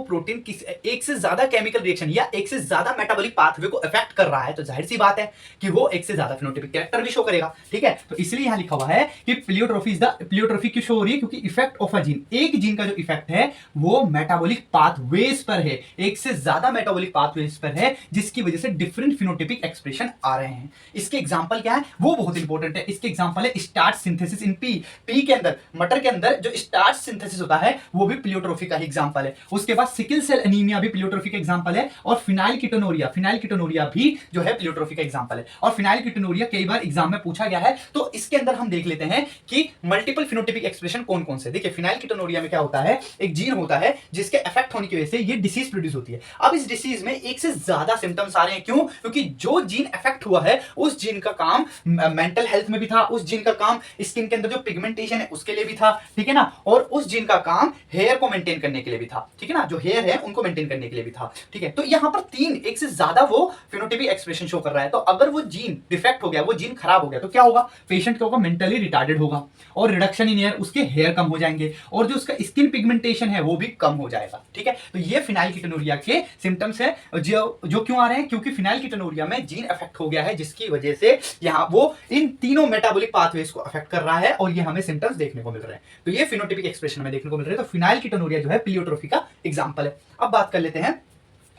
प्रोटीन किसी एक से ज्यादा केमिकल रिएक्शन या एक से ज्यादा मेटाबॉलिक पाथवे को अफेक्ट कर रहा है, तो जाहिर सी बात है कि वो एक से ज्यादा फिनोटिपिक कैरेक्टर भी शो करेगा। ठीक है, तो इसलिए यहां लिखा हुआ है कि प्लियोट्रोफी क्यों शो हो रही है, क्योंकि इफेक्ट ऑफ अ जीन, एक जीन का जो इफेक्ट है वो मेटाबॉलिक पाथवेज पर है, एक से ज्यादा मेटाबॉलिक पाथवेज पर है, जिसकी वजह से डिफरेंट फिनोटिपिक एक्सप्रेशन आ रहे हैं। इसके एग्जांपल क्या है, वो बहुत इंपॉर्टेंट है। इसके एग्जांपल है स्टार्च सिंथेसिस इन पी के अंदर, मटर के अंदर जो स्टार्च सिंथेसिस होता है वो भी प्लियोट्रोफी का ही एग्जांपल है। उसके बाद सिकल सेल एनीमिया भी प्लियोट्रोफी का एग्जांपल है, और फिनाइलकीटोनुरिया भी जो है प्लियोट्रोफी का एग्जांपल है। और फिनाइलकीटोनुरिया कई बार एग्जाम में पूछा गया है, तो इसके अंदर हम देख लेते हैं कि मल्टीपल फिनोटिपिक एक्सप्रेशन कौन कौन से। देखिए फिनाइलकीटोनुरिया में क्या होता है, एक जीन होता है जिसके इफेक्ट होने की वजह से ये डिसीज प्रोड्यूस होती है। अब इस डिसीज में एक से ज्यादा सिम्टम्स आ रहे हैं, क्यों, क्योंकि जो जीन इफेक्ट हुआ है उस जीन का काम मेंटल हेल्थ में भी था, उस जीन का काम स्किन के अंदर जो पिगमेंटेशन है उसके लिए भी था। ठीक है ना, और उस जीन का काम हेयर को मेंटेन करने के लिए भी था। ठीक है ना, जो हेयर है उनको मेंटेन करने के लिए भी था। ठीक है, तो यहां पर तीन, एक से ज्यादा वो फिनोटाइपिक एक्सप्रेशन शो कर रहा है। तो अगर वो जीन डिफेक्ट हो गया, वो जीन खराब हो गया, तो क्या होगा, पेशेंट क्या होगा, मेंटली रिटार्डेड होगा, और रिडक्शन इन हेयर, उसके हेयर कम हो जाएंगे, और जो उसका स्किन पिगमेंटेशन है वो भी कम हो जाएगा। ठीक है, तो ये फिनाइलकीटोनुरिया के सिम्टम्स है, जो क्यों आ रहे हैं, क्योंकि फिनाइलकीटोनुरिया में जीन इफेक्ट हो गया है, जिसकी वजह से यहां वो इन तीनों मेटाबॉलिक पाथवेज को अफेक्ट कर रहा है, और ये हमें सिम्टम्स देखने को मिल रहे हैं। तो ये फिनोटाइपिक एक्सप्रेशन हमें देखने को मिल रहे हैं। तो फिनाइलकीटोनुरिया जो है प्लियोट्रोफी का एग्जांपल है। अब बात कर लेते हैं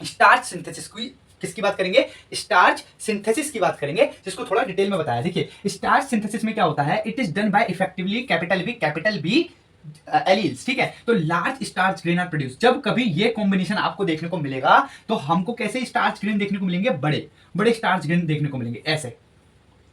स्टार्च सिंथेसिस की, किसकी बात करेंगे, स्टार्च सिंथेसिस की बात करेंगे, जिसको थोड़ा डिटेल में बताया। देखिए स्टार्च सिंथेसिस में क्या होता है, it is done by effectively capital B alleles. ठीक है, तो large starch grain are produce. जब कभी ये कॉम्बिनेशन आपको देखने को मिलेगा, तो हमको कैसे स्टार्च ग्रेन देखने को मिलेंगे, बड़े बड़े स्टार्च ग्रेन देखने को मिलेंगे ऐसे।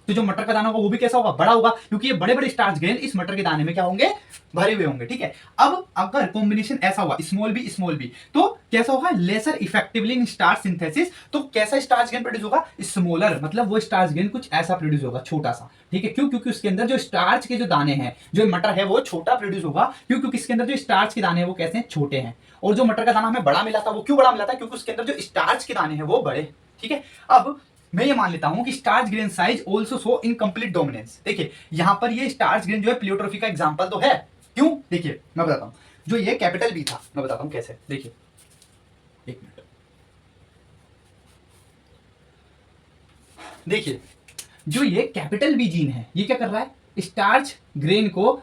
तो जो मटर का दाना होगा वो भी कैसा होगा, बड़ा होगा, क्योंकि ये बड़े बड़े स्टार्च ग्रेन इस मटर के दाने में क्या होंगे, भरे हुए होंगे। ठीक है, अब अगर कॉम्बिनेशन ऐसा हुआ स्मॉल बी, तो कैसा होगा, lesser effectively in starch synthesis. तो कैसा स्टार्च ग्रेन प्रोड्यूस होगा, स्मॉलर, मतलब वो स्टार्च ग्रेन कुछ ऐसा प्रोड्यूस होगा, छोटा सा। ठीक है, क्यों, क्योंकि उसके अंदर जो स्टार्च के जो दाने हैं, जो मटर है वो छोटा प्रोड्यूस होगा, क्यों, क्योंकि इसके अंदर जो स्टार्च के दाने हैं वो कैसे हैं, छोटे हैं। और जो मटर का दाना हमें बड़ा मिला था, वो क्यों बड़ा मिला था, क्योंकि उसके अंदर जो स्टार्च के दाने हैं वो बड़े। ठीक है, अब मैं ये मान लेता हूं कि starch grain size also show incomplete dominance. देखिए यहां पर ये स्टार्च ग्रेन जो है प्लियोट्रोफी का एग्जांपल तो है, क्यों, देखिए मैं बताता हूं, जो ये कैपिटल बी था, मैं बताता हूं कैसे। देखिए एक मिनट, देखिए जो ये कैपिटल बी जीन है, ये क्या कर रहा है, स्टार्च ग्रेन को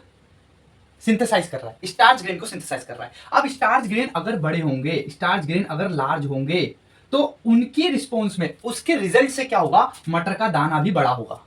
सिंथेसाइज कर रहा है, स्टार्च ग्रेन को सिंथेसाइज कर रहा है। अब स्टार्च ग्रेन अगर बड़े होंगे, स्टार्च ग्रेन अगर लार्ज होंगे, तो उनके रिस्पॉन्स में उसके रिजल्ट से क्या होगा, मटर का दाना भी बड़ा होगा,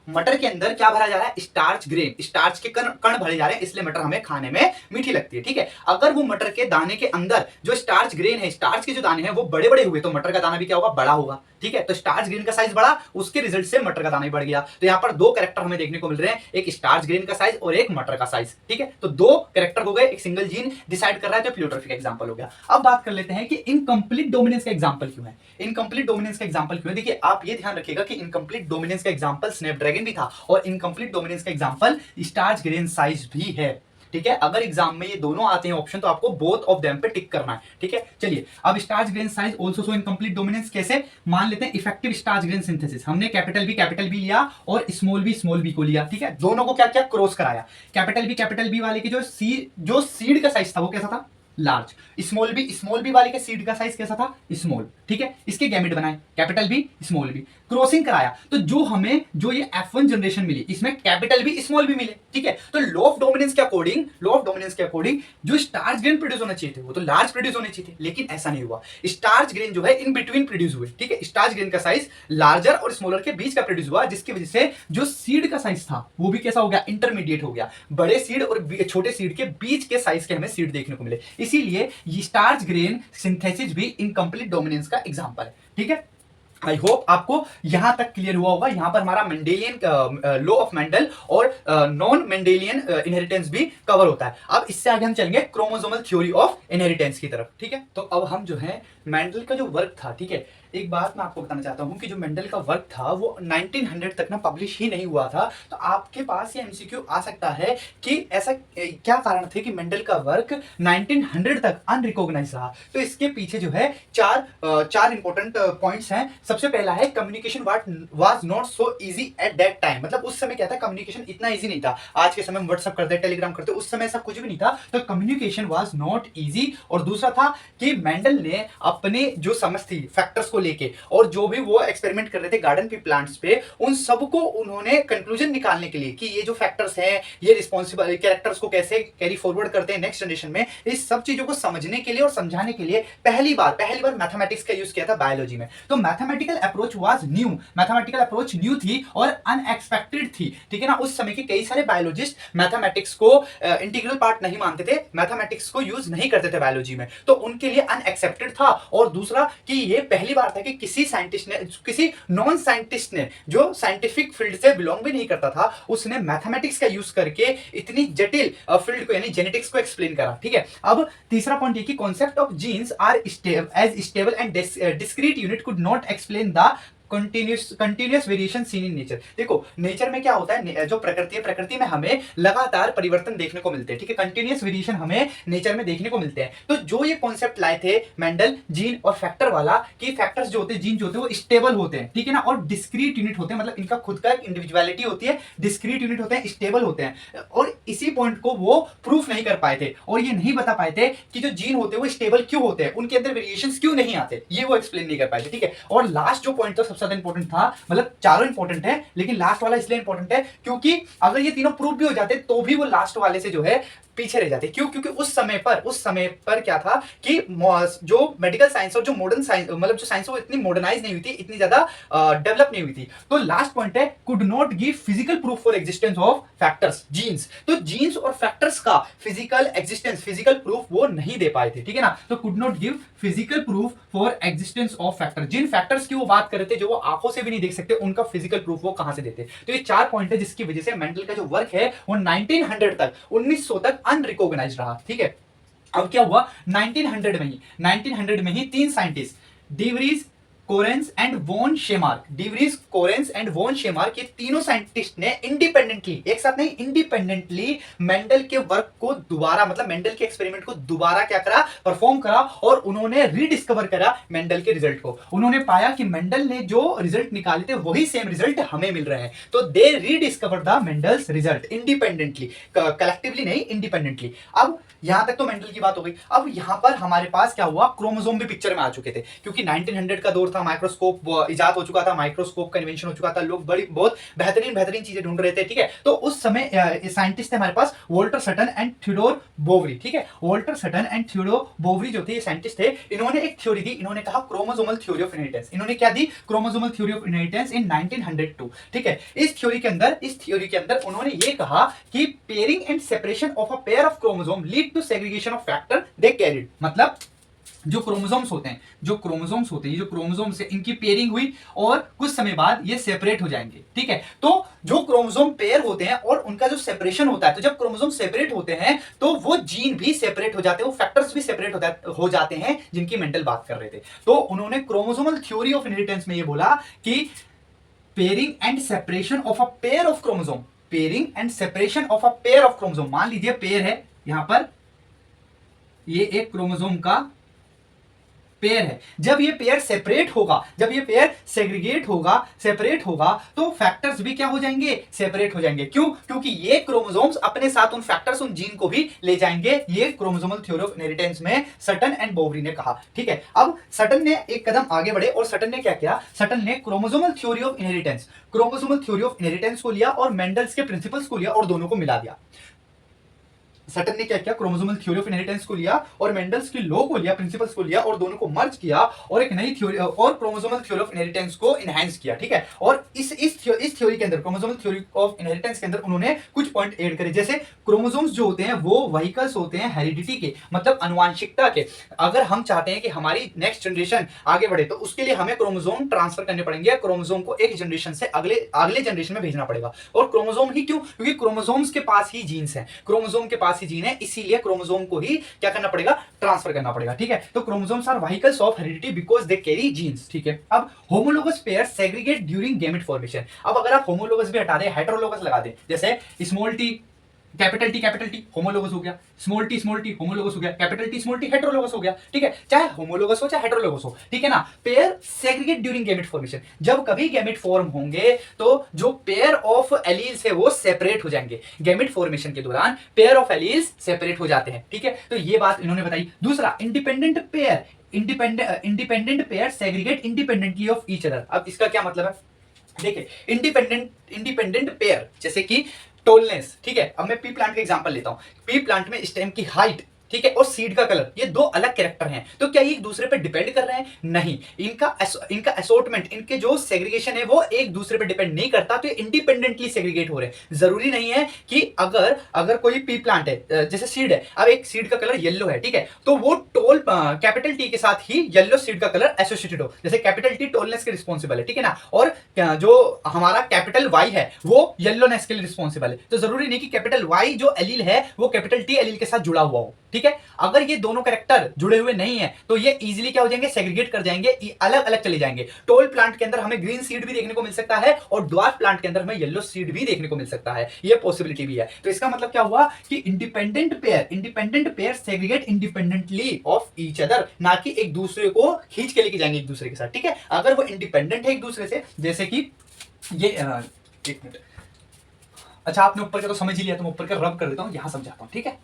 मटर के अंदर क्या भरा जा रहा है, स्टार्च ग्रेन, स्टार्च के कण कण भरे जा रहे हैं, इसलिए मटर हमें खाने में मीठी लगती है। ठीक है, अगर वो मटर के दाने के अंदर जो स्टार्च ग्रेन है, स्टार्च के जो दाने हैं वो बड़े बड़े हुए तो मटर का दाना भी क्या होगा, बड़ा होगा। ठीक है, तो स्टार्च ग्रेन का साइज बढ़ा, उसके रिजल्ट से मटर का दाना भी बढ़ गया। तो यहाँ पर दो कैरेक्टर हमें देखने को मिल रहे हैं, एक स्टार्च ग्रेन का साइज और एक मटर का साइज। ठीक है, तो दो कैरेक्टर हो गए, एक सिंगल जीन डिसाइड कर रहा है, तो प्लियोट्रॉफी का एग्जांपल हो गया। अब बात कर लेते हैं कि इनकम्प्लीट डोमिनेंस का एग्जांपल क्यों है। इनकम्प्लीट डोमिनेंस का एग्जांपल क्यों है, देखिए आप ये ध्यान रखिएगा कि इनकम्प्लीट डोमिनेंस का एग्जांपल स्नैपड्रैगन भी था और इनकम्प्लीट डोमिनेंस का एग्जांपल स्टार्च ग्रेन साइज भी है। ठीक है, अगर एग्जाम में ये दोनों आते हैं ऑप्शन तो आपको बोथ ऑफ देम पे टिक करना है। ठीक है, चलिए अब starch grain size also show incomplete dominance कैसे मान लेते हैं, इफेक्टिव स्टार्च ग्रेन सिंथेसिस, हमने कैपिटल बी लिया और स्मॉल बी को लिया। ठीक है, दोनों को क्या क्या क्रॉस कराया, कैपिटल बी वाले की जो सीड का साइज था वो कैसा था, लार्ज। स्मॉल बी वाले के सीड का साइज कैसा था, स्मॉल। ठीक है, इसके गैमेट बनाए capital B small B, crossing कराया, तो जो ये F1 जनरेशन मिली इसमें कैपिटल बी स्मॉल बी मिले। ठीक है, तो लॉ ऑफ डोमिनेंस के अकॉर्डिंग जो स्टार्च ग्रेन प्रोड्यूस होना चाहिए थे वो तो लार्ज प्रोड्यूस होने चाहिए थे, लेकिन ऐसा नहीं हुआ। स्टार्च ग्रेन जो है इन बिटवीन प्रोड्यूस हुए। ठीक है, स्टार्च ग्रेन का साइज लार्जर और स्मॉलर के बीच का प्रोड्यूस हुआ, जिसकी वजह से जो सीड का साइज था वो भी कैसा हो गया, इंटरमीडिएट हो गया। बड़े सीड और छोटे सीड के बीच के साइज के हमें सीड देखने को मिले, इसीलिए ये स्टार्च ग्रेन सिंथेसिस भी इनकम्प्लीट डोमिनेंस का एग्जांपल है। ठीक है, आई होप आपको यहां तक क्लियर हुआ होगा। यहां पर हमारा मेंडेलियन लॉ ऑफ मेंडल और नॉन मेंडेलियन इनहेरिटेंस भी कवर होता है। अब इससे आगे हम चलेंगे क्रोमोसोमल थ्योरी ऑफ इनहेरिटेंस की तरफ। ठीक है, तो अब हम जो है मेंडल का जो वर्क था, ठीक है, एक बात मैं आपको बताना चाहता हूं कि जो मेंडल का वर्क था वो 1900 तक ना पब्लिश ही नहीं हुआ था। तो आपके पास ये एमसीक्यू आ सकता है कि ऐसा क्या कारण थे कि मेंडल का वर्क 1900 तक अनरिकॉग्नाइज रहा। तो इसके पीछे जो है चार इंपॉर्टेंट पॉइंट्स हैं। सबसे पहला है communication was not so easy at that time, मतलब उस समय क्या था, कम्युनिकेशन इतना इजी नहीं था। आज के समय में व्हाट्सएप करते, टेलीग्राम करते, उस समय ऐसा कुछ भी नहीं था, तो कम्युनिकेशन वाज नॉट इजी। और दूसरा था कि मेंडल ने अपने जो समझ थी फैक्टर्स को लेके और जो भी वो एक्सपेरिमेंट कर रहे थे गार्डन पे प्लांट्स पे, उन सबको उन्होंने कंक्लूजन निकालने के लिए कि ये जो फैक्टर्स हैं ये रिस्पॉन्सिबल कैरेक्टर्स को कैसे कैरी फॉरवर्ड करते हैं नेक्स्ट जनरेशन में, इस सब चीजों को समझने के लिए और समझाने के लिए पहली बार मैथमेटिक्स का यूज किया था बायोलॉजी में। तो mathematical approach was new, mathematical approach new थी और अनएक्सपेक्टेड थी। ठीक है ना, उस समय के कई सारे बायोलॉजिस्ट मैथमेटिक्स को इंटीग्रल पार्ट नहीं मानते थे, मैथमेटिक्स को यूज नहीं करते थे बायोलॉजी में, तो उनके लिए अनएक्सेप्टेड था। और दूसरा कि ये पहली बार था कि किसी साइंटिस्ट ने, किसी नॉन साइंटिस्ट ने जो साइंटिफिक फील्ड से बिलोंग भी नहीं करता था, उसने मैथमेटिक्स का यूज करके इतनी जटिल फील्ड को यानी जेनेटिक्स को एक्सप्लेन करा। ठीक है, अब तीसरा पॉइंट ये कि concept of genes are as stable and discrete unit could not explain the continuous variation seen in nature. देखो नेचर में क्या होता है, जो प्रकृति है, प्रकृति में हमें लगातार परिवर्तन देखने को मिलते हैं। ठीक है, कंटिन्यूअस वेरिएशन हमें नेचर में देखने को मिलते हैं। तो जो ये कॉन्सेप्ट लाए थे मेंडल जीन और फैक्टर वाला, कि फैक्टर्स जो होते हैं, जीन जो होते हैं वो स्टेबल होते हैं, ठीक है ना, और डिस्क्रीट यूनिट होते हैं, मतलब इनका खुद का एक इंडिविजुअलिटी होती है, डिस्क्रीट यूनिट होते हैं, स्टेबल होते हैं। और इसी पॉइंट को वो प्रूफ नहीं कर पाए थे और ये नहीं बता पाए थे कि जो जीन होते हैं वो स्टेबल क्यों होते हैं, उनके अंदर वेरिएशंस क्यों नहीं आते, ये वो एक्सप्लेन नहीं कर पाए थे। ठीक है, और लास्ट जो पॉइंट था सबसे ज्यादा इंपॉर्टेंट था, मतलब चारों इंपॉर्टेंट है लेकिन लास्ट वाला इसलिए इंपॉर्टेंट है क्योंकि अगर ये तीनों प्रूफ भी हो जाते तो भी वो लास्ट वाले से जो है पीछे रह जाते। क्यों? क्योंकि उस समय पर क्या था कि जो मेडिकल साइंस और जो मॉडर्न साइंस, मतलब जो साइंस वो इतनी मॉडर्नाइज नहीं हुई थी, इतनी ज्यादा डेवलप नहीं हुई थी। तो लास्ट पॉइंट है could not give physical proof for existence of factors genes. तो जीन्स और फैक्टर्स का फिजिकल एग्जिस्टेंस, फिजिकल प्रूफ वो नहीं दे पाए थे। ठीक है ना, तो could not give physical proof for existence of factor. जिन फैक्टर्स की वो बात कर रहे थे जो वो आंखों से भी नहीं देख सकते, उनका फिजिकल प्रूफ वो कहां से देते। तो ये चार पॉइंट है जिसकी वजह से मेंडल का जो वर्क है वो 1900 तक, 1900 तक अनरिकॉग्नाइज्ड रहा। ठीक है, अब क्या हुआ 1900 में ही तीन scientist de Vries, Correns and von Tschermak, de Vries, Correns and von Tschermak, ये तीनों साइंटिस्ट ने इंडिपेंडेंटली, एक साथ नहीं, इंडिपेंडेंटली मेंडल के वर्क को दोबारा, मतलब मेंडल के एक्सपेरिमेंट को दोबारा क्या करा, परफॉर्म करा और उन्होंने रीडिस्कवर करा मेंडल के रिजल्ट को। उन्होंने पाया कि मेंडल ने जो रिजल्ट निकाले थे वही सेम रिजल्ट हमें मिल रहे हैं। तो they rediscover the Mendel's result independently, collectively नहीं, इंडिपेंडेंटली। अब यहां तक तो मेंडल की बात हो गई। अब यहां पर हमारे पास क्या हुआ, क्रोमोसोम भी पिक्चर में आ चुके थे क्योंकि 1900 का दौर था, था, माइक्रोस्कोप इजाद हो चुका था, माइक्रोस्कोप का इन्वेंशन हो चुका था, लोग बड़ी बहुत बेहतरीन चीजें ढूंढ रहे थे, ठीक है। तो उस समय साइंटिस्ट थे हमारे पास Walter Sutton and Theodor Boveri, ठीक है। Walter Sutton and Theodor Boveri जो थे ये साइंटिस्ट थे, इन्होंने एक थ्योरी दी, इन्होंने कहा क्रोमोसोमल थ्योरी ऑफ इनहेरिटेंस। इन्होंने क्या दी? Chromosomal theory of inheritance in 1902, ठीक है। इस थ्योरी के अंदर उन्होंने ये कहा कि pairing and separation of a pair of chromosome lead to segregation of factor they carried. मतलब जो क्रोमोसोम्स होते हैं, जो क्रोमोसोम्स है, इनकी पेयरिंग हुई और कुछ समय बाद ये सेपरेट हो जाएंगे, ठीक है। तो जो क्रोमोसोम पेयर होते हैं और उनका जो सेपरेशन होता है, तो जब क्रोमोसोम सेपरेट होते हैं तो वो जीन भी सेपरेट हो जाते हैं, वो फैक्टर्स भी सेपरेट हो जाते हैं जिनकी मेंडल बात कर रहे थे। तो उन्होंने क्रोमोसोमल थ्योरी ऑफ इनहेरिटेंस में ये बोला कि pairing and separation of a pair of chromosome, pairing and separation of a pair of chromosome. मान लीजिए पेयर है, यहां पर ये एक क्रोमोसोम का पेयर है, जब ये पेयर सेपरेट होगा, जब ये पेयर सेग्रीगेट होगा, सेपरेट होगा, तो फैक्टर्स भी क्या हो जाएंगे? सेपरेट हो जाएंगे। क्यों? क्योंकि ये क्रोमोसोम्स अपने साथ उन फैक्टर्स, उन जीन को भी ले जाएंगे। ये क्रोमोसोमल थ्योरी ऑफ इनहेरिटेंस में सटन एंड बोवरी ने कहा, ठीक है। अब सटन ने एक कदम आगे बढ़े और सटन ने क्या किया? सटन ने क्रोमोसोमल थ्योरी ऑफ इनहेरिटेंस को लिया और मेंडल्स के प्रिंसिपल्स को लिया और दोनों को मिला दिया। सटन ने क्या किया? क्रोमोसोमल थ्योरी ऑफ इनहेरिटेंस को लिया और मेंडल्स की लॉ को लिया, प्रिंसिपल्स को लिया और दोनों को मर्ज किया और एक नई थ्योरी और क्रोमोसोमल थ्योरी ऑफ इनहेरिटेंस को एनहांस किया, ठीक है। और इस थ्योरी के अंदर, क्रोमोसोमल थ्योरी ऑफ इनहेरिटेंस के अंदर उन्होंने कुछ पॉइंट ऐड करे, जैसे क्रोमोसोम्स जो होते हैं वो व्हीकल्स होते हैं हेरिडिटी के, मतलब अनुवांशिकता के। अगर हम चाहते हैं कि हमारी नेक्स्ट जनरेशन आगे बढ़े तो उसके लिए हमें क्रोमोसोम ट्रांसफर करने पड़ेंगे, क्रोमोसोम को एक जनरेशन से अगले जनरेशन में भेजना पड़ेगा। और क्रोमोसोम ही क्यों? क्योंकि क्रोमोसोम्स के पास ही जीन्स हैं, क्रोमोसोम के पास ही जीन है, इसीलिए क्रोमोसोम को ही क्या करना पड़ेगा? ट्रांसफर करना पड़ेगा, ठीक है। तो chromosomes are vehicles of heredity because they carry genes, ठीक है। अब homologous pair segregate during gamete formation. अब अगर आप होमोलोगस भी हटा दें, हेटेरोलोगस लगा दें, जैसे small T capital T homologous हो गया, स्मॉल टी होमोलोगस हो गया, कैपिटल टी हेटेरोलोगस हो गया, ठीक है। चाहे होमोलोगस हो चाहे हेटेरोलोगस हो, ठीक है ना। Pair segregate during gamete formation, जब कभी गैमेट फॉर्म होंगे तो जो पेयर ऑफ एलील्स है वो सेपरेट हो जाएंगे। गैमेट फॉर्मेशन के दौरान पेयर ऑफ एलील्स सेपरेट हो जाते हैं, ठीक है। तो ये बात इन्होंने बताई। दूसरा, independent pair segregate independently of each other. अब इसका क्या मतलब है? देखिए, इंडिपेंडेंट पेयर जैसे कि टोलनेस, ठीक है। अब मैं पी प्लांट का एग्जांपल लेता हूं। पी प्लांट में स्टेम की हाइट, ठीक है, और सीड का कलर, ये दो अलग कैरेक्टर हैं, तो क्या ये एक दूसरे पे डिपेंड कर रहे हैं? नहीं। इनका असॉर्टमेंट, इनके जो सेग्रीगेशन है वो एक दूसरे पे डिपेंड नहीं करता, तो ये इंडिपेंडेंटली सेग्रीगेट हो रहे हैं। जरूरी नहीं है कि अगर कोई पी प्लांट है, जैसे सीड है, अब एक सीड का कलर येलो है, ठीक है, तो वो कैपिटल टी के साथ ही येलो सीड का कलर एसोसिएटेड हो। जैसे कैपिटल टी टोलनेस के रिस्पॉन्सिबल है, ठीक है ना, और जो हमारा कैपिटल वाई है वो येलोनेस के लिए रिस्पॉन्सिबल है। तो जरूरी नहीं कि कैपिटल वाई जो एलील है वो कैपिटल टी एलील के साथ जुड़ा हुआ हो, ठीक है। अगर ये दोनों कैरेक्टर जुड़े हुए नहीं है तो ये इजीली क्या हो जाएंगे? सेग्रीगेट कर जाएंगे, अलग अलग चले जाएंगे। टोल प्लांट के अंदर हमें ग्रीन सीड भी देखने को मिल सकता है और ड्वार्फ प्लांट के अंदर हमें येलो सीड भी देखने को मिल सकता है, ये पॉसिबिलिटी भी है। तो इसका मतलब क्या हुआ कि independent pair segregate independently of each other, ना कि एक दूसरे को खींच के लेके जाएंगे एक दूसरे के साथ, ठीक है। अगर वो इंडिपेंडेंट है एक दूसरे से, जैसे कि ये एक मिनट, अच्छा आपने ऊपर का तो समझ ही लिया, तो मैं ऊपर का रब कर देता हूं, यहां समझाता हूं, ठीक है।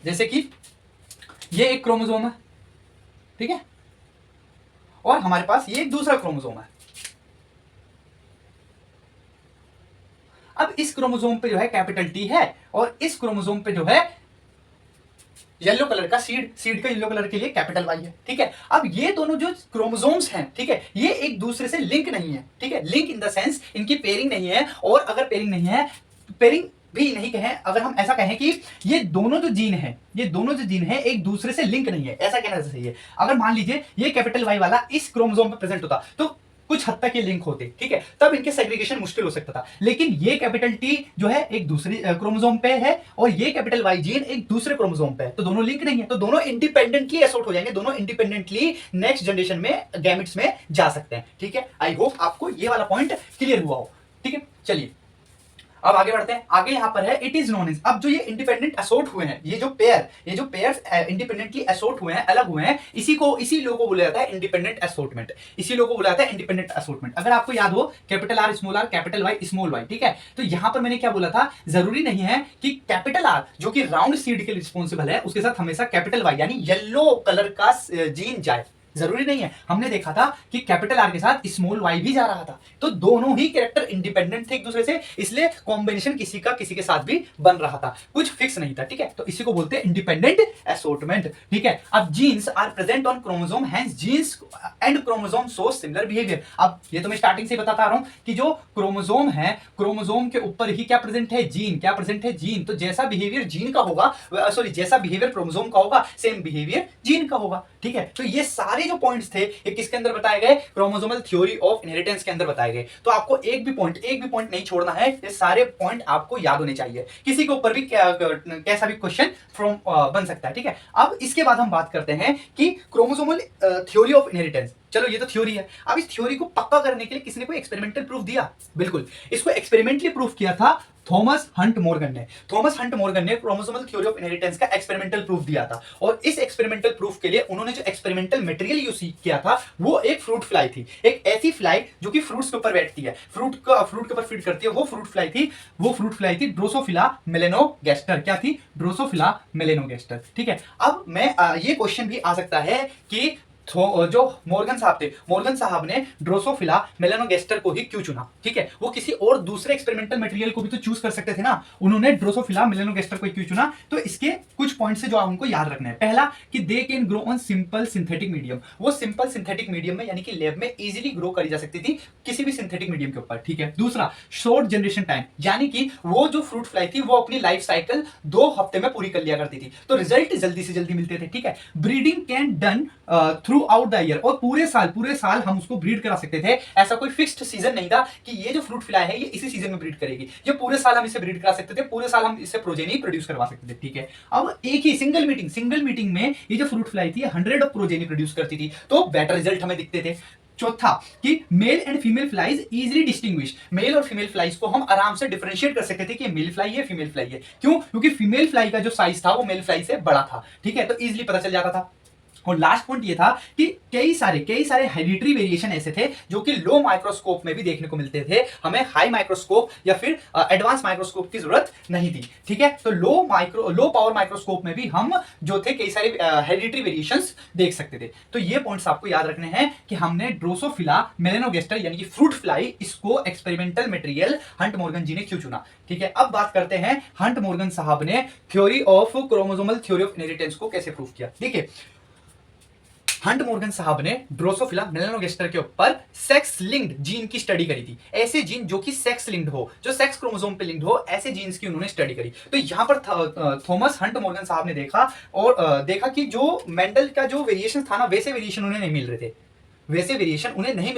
जैसे कि ये एक क्रोमोसोम है, ठीक है, और हमारे पास ये एक दूसरा क्रोमोसोम है। अब इस क्रोमोसोम पे जो है कैपिटल टी है और इस क्रोमोसोम पे जो है येलो कलर का सीड का येलो कलर के लिए कैपिटल वाई है, ठीक है। अब ये दोनों जो क्रोमोसोम्स हैं, ठीक है, ये एक दूसरे से लिंक नहीं है, ठीक है। लिंक इन द सेंस इनकी पेयरिंग नहीं है, और अगर पेयरिंग नहीं है, पेयरिंग भी नहीं कहें, अगर हम ऐसा कहें कि ये दोनों जो जीन है एक दूसरे से लिंक नहीं है, ऐसा कहना सही है। अगर मान लीजिए ये कैपिटल वाई वाला इस क्रोमोसोम पे प्रेजेंट होता तो कुछ हद तक ये लिंक होते, ठीक है, तब इनके सेग्रीगेशन मुश्किल हो सकता था। लेकिन ये कैपिटल टी जो है एक दूसरी क्रोमोसोम पे है और ये कैपिटल वाई जीन एक दूसरे क्रोमोसोम पे है, तो दोनों लिंक नहीं है, तो दोनों इंडिपेंडेंटली असॉर्ट हो जाएंगे, दोनों इंडिपेंडेंटली नेक्स्ट जनरेशन में गैमेट्स में जा सकते हैं, ठीक है। आई होप आपको ये वाला पॉइंट क्लियर हुआ हो, ठीक है। चलिए अब आगे बढ़ते हैं। आगे यहां पर है इट इज नोन एज, अब जो ये इंडिपेंडेंट असॉर्ट हुए हैं, ये जो पेयर्स इंडिपेंडेंटली असॉर्ट हुए हैं, अलग हुए हैं, इसी लोगो को बोला जाता है इंडिपेंडेंट असॉर्टमेंट, इसी लोगो को बोला जाता है इंडिपेंडेंट असॉर्टमेंट। अगर आपको याद हो capital R capital Y small Y, ठीक है, तो यहां पर मैंने क्या बोला था, जरूरी नहीं है कि कैपिटल आर जो कि राउंड सीड के लिए रिस्पॉन्सिबल है उसके साथ हमेशा कैपिटल वाई यानी येलो कलर का जीन जाए, जरूरी नहीं है। हमने देखा था कि कैपिटल आर के साथ स्मॉल वाई भी जा रहा था, तो दोनों ही कैरेक्टर इंडिपेंडेंट थे एक दूसरे से, इसलिए कॉम्बिनेशन किसी का किसी के साथ भी बन रहा था, कुछ फिक्स नहीं था। ठीक है, तो इसी को बोलते हैं इंडिपेंडेंट असॉर्टमेंट। ठीक है, अब genes are present on chromosome, hence genes and chromosome show similar behaviour. अब ये तो मैं स्टार्टिंग से बताता आ रहा हूं कि जो क्रोमोसोम है, क्रोमोसोम के ऊपर ही क्या प्रेजेंट है, जीन। क्या प्रेजेंट है, जीन। तो जैसा बिहेवियर जीन का होगा, सॉरी जैसा बिहेवियर क्रोमोसोम का होगा, सेम बिहेवियर जीन का होगा। ठीक है, तो ये सारे जो पॉइंट्स थे ये किसके अंदर बताए गए, क्रोमोसोमल थ्योरी ऑफ इनहेरिटेंस के अंदर बताए गए। तो आपको एक भी पॉइंट नहीं छोड़ना है, ये सारे पॉइंट आपको याद होने चाहिए, किसी के ऊपर भी कैसा भी क्वेश्चन फ्रॉम बन सकता है। ठीक है, अब इसके बाद हम बात करते हैं कि क्रोमोसोमल थ्योरी ऑफ इनहेरिटेंस। चलो ये तो थ्योरी है, अब इस थ्योरी को पक्का करने के लिए किसी ने कोई एक्सपेरिमेंटल प्रूफ दिया? बिल्कुल, इसको एक्सपेरिमेंटली प्रूफ किया था थॉमस हंट मॉर्गन ने। थॉमस हंट मॉर्गन ने क्रोमोसोमल थ्योरी ऑफ इनहेरिटेंस का एक्सपेरिमेंटल प्रूफ दिया था, और इस एक्सपेरिमेंटल प्रूफ के लिए उन्होंने जो एक्सपेरिमेंटल मटेरियल यूज किया था वो एक फ्रूट फ्लाई थी, एक ऐसी फ्लाई जो कि फ्रूट्स के ऊपर बैठती है, फ्रूट के ऊपर फीड करती है, वो फ्रूट फ्लाई थी ड्रोसोफिला मेलेनोगैस्टर। क्या थी? ड्रोसोफिला मेलेनोगैस्टर। ठीक है, अब मैं ये क्वेश्चन भी आ सकता है कि जो मॉर्गन साहब ने ड्रोसोफिला मेलानोगेस्टर को ही क्यों चुना? ठीक है, वो किसी और दूसरे एक्सपेरिमेंटल मटेरियल को भी तो चूज कर सकते थे ना, उन्होंने ड्रोसोफिला मेलानोगेस्टर को क्यों चुना? तो इसके कुछ पॉइंट्स है जो हमको याद रखना है। पहला कि they can grow on simple synthetic medium, वो सिंपल सिंथेटिक मीडियम में यानी कि लैब में इजीली ग्रो करी जा सकती थी किसी भी सिंथेटिक मीडियम के ऊपर। ठीक है, दूसरा शॉर्ट जनरेशन टाइम, यानी कि वो जो फ्रूट फ्लाई थी वो अपनी लाइफ साइकिल 2 हफ्ते में पूरी कर लिया करती थी, तो रिजल्ट जल्दी से जल्दी मिलते थे। ठीक है, breeding can done through out the year, और पूरे साल हम उसको ब्रीड करा सकते थे, ऐसा कोई फिक्स्ड सीजन नहीं था कि ये जो फ्रूट फ्लाई है ये इसी सीजन में ब्रीड करेगी, ये पूरे साल हम इसे ब्रीड करा सकते थे, पूरे साल हम इससे प्रोजेनी प्रोड्यूस करवा सकते थे। ठीक है, अब एक ही सिंगल मीटिंग में ये जो फ्रूट फ्लाई थी 100 ऑफ प्रोजेनी प्रोड्यूस करती थी, तो बेटर रिजल्ट हमें दिखते थे। चौथा कि male and female flies easily distinguish, male और फीमेल फ्लाइज को हम आराम से डिफरेंशिएट कर सकते थे कि मेल फ्लाई है फीमेल फ्लाई है। क्यों? क्योंकि फीमेल फ्लाई का जो साइज था वो मेल फ्लाई से बड़ा था। ठीक है, तो इजीली पता चल जाता था। और लास्ट पॉइंट ये था कि कई सारे हेरिडिटरी वेरिएशन ऐसे थे जो कि लो माइक्रोस्कोप में भी देखने को मिलते थे, हमें हाई माइक्रोस्कोप या फिर एडवांस माइक्रोस्कोप की जरूरत नहीं थी। ठीक है, तो लो पावर माइक्रोस्कोप में भी हम जो थे कई सारे हेरिडिटरी वेरिएशंस देख सकते थे। तो ये पॉइंट्स आपको याद रखने हैं कि हमने ड्रोसोफिला मेलेनोगेस्टर यानी कि फ्रूट फ्लाई, इसको एक्सपेरिमेंटल मटेरियल हंट मॉर्गन जी ने क्यों चुना। ठीक है, अब बात करते हैं हंट मॉर्गन साहब ने theory of chromosomal theory of inheritance को कैसे प्रूव किया। देखिए, हंट मॉर्गन साहब ने ड्रोसोफिला मेलानोगेस्टर के ऊपर सेक्स लिंक्ड जीन की स्टडी करी थी। ऐसे जीन जो कि सेक्स लिंक्ड हो, जो सेक्स क्रोमोसोम पे लिंक्ड हो, ऐसे जीन्स की उन्होंने स्टडी करी। तो यहां पर थॉमस हंट मॉर्गन साहब ने देखा कि जो मेंडल का जो वेरिएशन था ना, वैसे वेरिएशन उन्हें नहीं मिल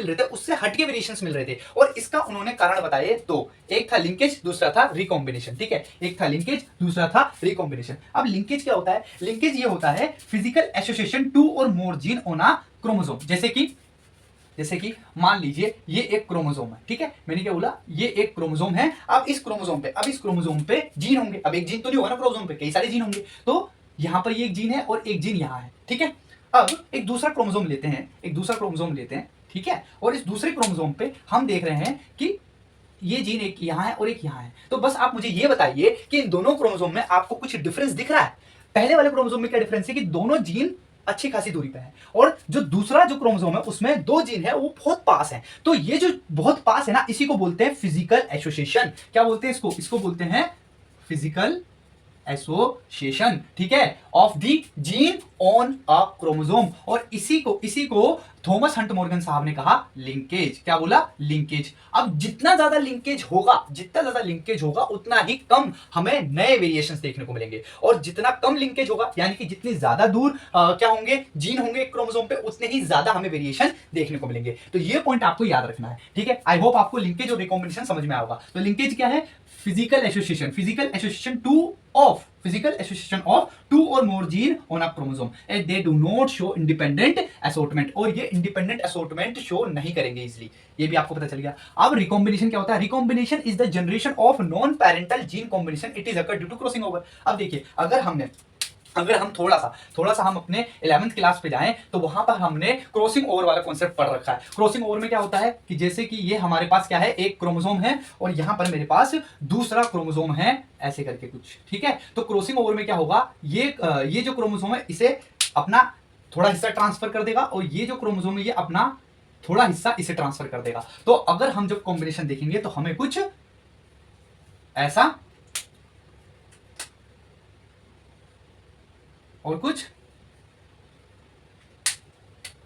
रहे थे, उससे हटके वेरिएशंस मिल रहे थे। और इसका उन्होंने कारण बताए दो, एक था लिंकेज, दूसरा था रिकॉम्बिनेशन। ठीक है, एक था लिंकेज, दूसरा था रिकॉम्बिनेशन। अब लिंकेज क्या होता है? लिंकेज ये होता है physical association 2 or more gene on a chromosome. जैसे कि मान लीजिए ये एक क्रोमोसोम है। ठीक है, मैंने क्या बोला? ये एक क्रोमोसोम है। अब इस क्रोमोसोम पे जीन होंगे। अब एक जीन तो नहीं होगा ना क्रोमोसोम पे, कई सारे जीन होंगे। तो यहां पर ये एक जीन है और एक जीन यहां है। ठीक है, अब एक दूसरा क्रोमोसोम लेते हैं। ठीक है, और इस दूसरे क्रोमोसोम पे हम देख रहे हैं कि ये जीन एक यहां है और एक यहां है। तो बस आप मुझे ये बताइए कि इन दोनों क्रोमोसोम में आपको कुछ डिफरेंस दिख रहा है? पहले वाले क्रोमोसोम में क्या डिफरेंस है कि दोनों जीन अच्छी खासी दूरी पे है, और जो दूसरा जो क्रोमोसोम है उसमें 2 जीन है वो बहुत पास है। तो ये जो बहुत पास है ना, इसी को बोलते हैं फिजिकल एसोसिएशन। क्या बोलते हैं इसको बोलते हैं फिजिकल एसोसिएशन। ठीक है, of the gene on a chromosome. और इसी को थॉमस हंट मॉर्गन साहब ने कहा लिंकेज। क्या बोला? लिंकेज। अब जितना ज्यादा लिंकेज होगा उतना ही कम हमें नए वेरिएशंस देखने को मिलेंगे, और जितना कम लिंकेज होगा यानी कि जितनी ज्यादा दूर क्या होंगे, जीन होंगे क्रोमोसोम पे, उतने ही ज्यादा हमें वेरिएशन देखने को मिलेंगे। तो ये पॉइंट आपको याद रखना है। ठीक है, आई होप आपको लिंकेज और रिकॉम्बिनेशन समझ में आएगा। तो लिंकेज क्या है? Physical association of 2 or more gene on a chromosome and they do not show independent assortment, और ये इंडिपेंडेंट असॉर्टमेंट शो नहीं करेंगे इजीली। ये भी आपको पता चल गया। अब रिकॉम्बिनेशन क्या होता है? Recombination is the generation of non parental gene combination, it is occur due to crossing over. अब देखिए, अगर हम थोड़ा सा हम अपने 11th क्लास पे जाएं तो वहां पर हमने क्रॉसिंग ओवर वाला कॉन्सेप्ट पढ़ रखा है। क्रॉसिंग ओवर में क्या होता है कि जैसे कि ये हमारे पास क्या है, एक क्रोमोसोम है और यहां पर मेरे पास दूसरा क्रोमोसोम है, ऐसे करके कुछ। ठीक है, तो क्रॉसिंग ओवर में क्या होगा, ये जो क्रोमोसोम है इसे अपना थोड़ा हिस्सा ट्रांसफर कर देगा और ये जो क्रोमोसोम है ये अपना थोड़ा हिस्सा इसे ट्रांसफर कर देगा। तो अगर हम जब कॉम्बिनेशन देखेंगे तो हमें कुछ ऐसा और कुछ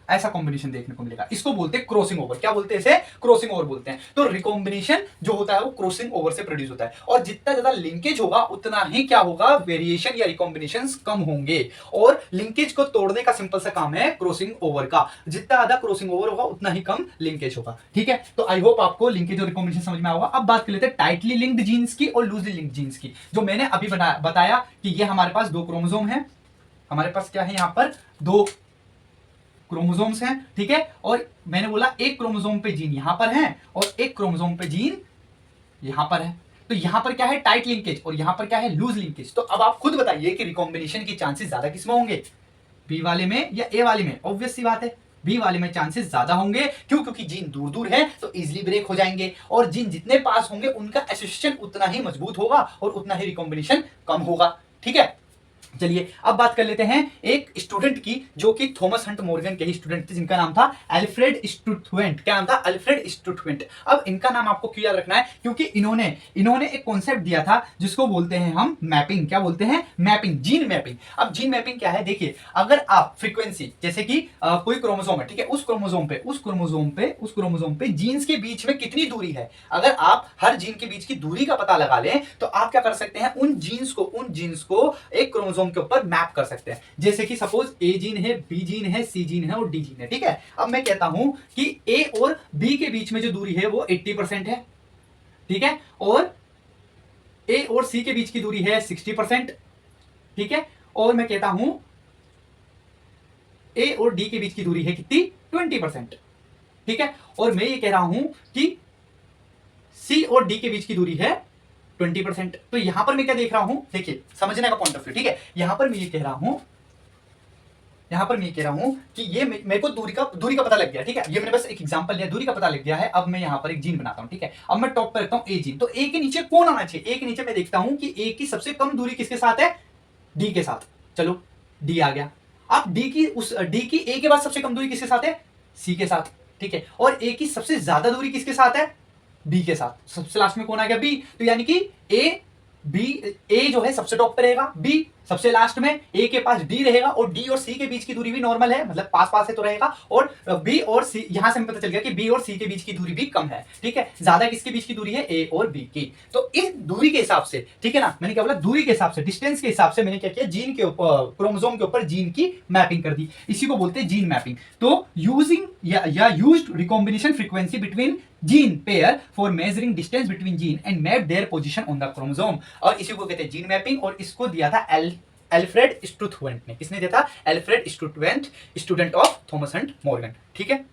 ऐसा कॉम्बिनेशन देखने को मिलेगा। इसको बोलते हैं क्रॉसिंग ओवर। क्या बोलते हैं इसे? क्रॉसिंग ओवर बोलते हैं। तो रिकॉम्बिनेशन जो होता है वो क्रॉसिंग ओवर से प्रोड्यूस होता है, और जितना ज्यादा लिंकेज होगा उतना ही क्या होगा, वेरिएशन या रिकॉम्बिनेशंस कम होंगे। और लिंकेज को तोड़ने का सिंपल सा काम है क्रॉसिंग ओवर का। जितना ज्यादा क्रॉसिंग ओवर होगा उतना ही कम लिंकेज होगा। ठीक है, तो आई होप आपको लिंकेज और रिकॉम्बिनेशन समझ में आएगा। अब बात कर लेते हैं टाइटली लिंक्ड जीन्स की और लूजली लिंक्ड जीन्स की। जो मैंने अभी बताया कि ये हमारे पास दो क्रोमोसोम है, हमारे पास क्या है, यहां पर दो क्रोमोसोम्स हैं। ठीक है, और मैंने बोला एक क्रोमोसोम पे जीन यहां पर है और एक क्रोमोसोम पे जीन यहां पर है। तो यहां पर क्या है, टाइट लिंकेज, और यहां पर क्या है, लूज लिंकेज। तो अब आप खुद बताइए कि रिकॉम्बिनेशन की चांसेस ज्यादा किसमें होंगे, बी वाले में या ए वाले में? ऑब्वियस सी बात है, बी वाले में चांसेस ज्यादा होंगे। क्यों? क्योंकि जीन दूर दूर है तो इजीली ब्रेक हो जाएंगे, और जीन जितने पास होंगे उनका एसोसिएशन उतना ही मजबूत होगा और उतना ही रिकॉम्बिनेशन कम होगा। ठीक है, चलिए अब बात कर लेते हैं एक स्टूडेंट की, जो कि थॉमस हंट मॉर्गन के ही स्टूडेंट थे, जिनका नाम था अल्फ्रेड स्टुटवेंट। क्या नाम था? अल्फ्रेड स्टुटवेंट। अब इनका नाम आपको क्यों याद रखना है? क्योंकि इन्होंने एक कॉन्सेप्ट दिया था जिसको बोलते हैं हम मैपिंग। क्या बोलते हैं? Mapping, gene mapping. अब जीन मैपिंग क्या है, देखिए, अगर आप फ्रीक्वेंसी, जैसे कि कोई क्रोमोसोम है, ठीक है, उस क्रोमोसोम पे जीन्स के बीच में कितनी दूरी है, अगर आप हर जीन के बीच की दूरी का पता लगा लें तो आप क्या कर सकते हैं, उन जीन्स को एक क्रोमोसोम के ऊपर मैप कर सकते हैं। जैसे कि सपोज ए जीन है, बी जीन है, सी जीन है और डी जीन है। ठीक है, अब मैं कहता हूं कि ए और बी के बीच में जो दूरी है वो 80% है। ठीक है, और ए और सी के बीच की दूरी है 60%। ठीक है, और मैं कहता हूं ए और डी के बीच की दूरी है कितनी, 20%। ठीक है, और मैं ये कह रहा हूं कि सी और डी के बीच की दूरी है 20%। तो यहां पर मैं क्या देख रहा हूं, देखिए समझने का पॉइंट ऑफ व्यू। ठीक है, यहां पर मैं ये कह रहा हूं कि ये मेरे को दूरी का पता लग गया। ठीक है, ये मैंने बस एक एग्जांपल लिया, दूरी का पता लग गया है। अब मैं यहां पर एक जीन बनाता हूं। ठीक है, अब मैं टॉप पे रखता हूं ए जीन। तो ए के नीचे कौन आना चाहिए? ए के नीचे मैं देखता हूं कि ए की सबसे कम दूरी किसके साथ है, डी के साथ। चलो, डी आ गया। अब डी की ए के बाद सबसे कम दूरी किसके साथ है, सी के साथ। ठीक है, और ए की सबसे ज्यादा दूरी किसके साथ है, बी के साथ। सबसे लास्ट में कौन आ गया, बी। तो यानी कि ए जो है सबसे टॉप पे रहेगा, बी सबसे लास्ट में, ए के पास डी रहेगा, और डी और सी के बीच की दूरी भी नॉर्मल है, मतलब पास पास है तो रहेगा। और बी और सी, यहां से हमें पता चल गया कि बी और सी के बीच की दूरी भी कम है। ठीक है, ज्यादा किसके बीच की दूरी है, ए और बी की। तो इस दूरी के हिसाब से, ठीक है ना, मैंने क्या बोला, दूरी के हिसाब से, डिस्टेंस के हिसाब से मैंने क्या किया, जीन के ऊपर, क्रोमोसोम के ऊपर जीन की मैपिंग कर दी। इसी को बोलते हैं जीन मैपिंग। तो यूजिंग या used recombination frequency between gene pair for measuring distance between gene and map their position on the chromosome. और इसी को कहते हैं जीन मैपिंग, और इसको दिया था अल्फ्रेड स्टुटवेंट ने। किसने दिया था? Alfred Sturtevant, student of Thomas Hunt Morgan. ठीक है।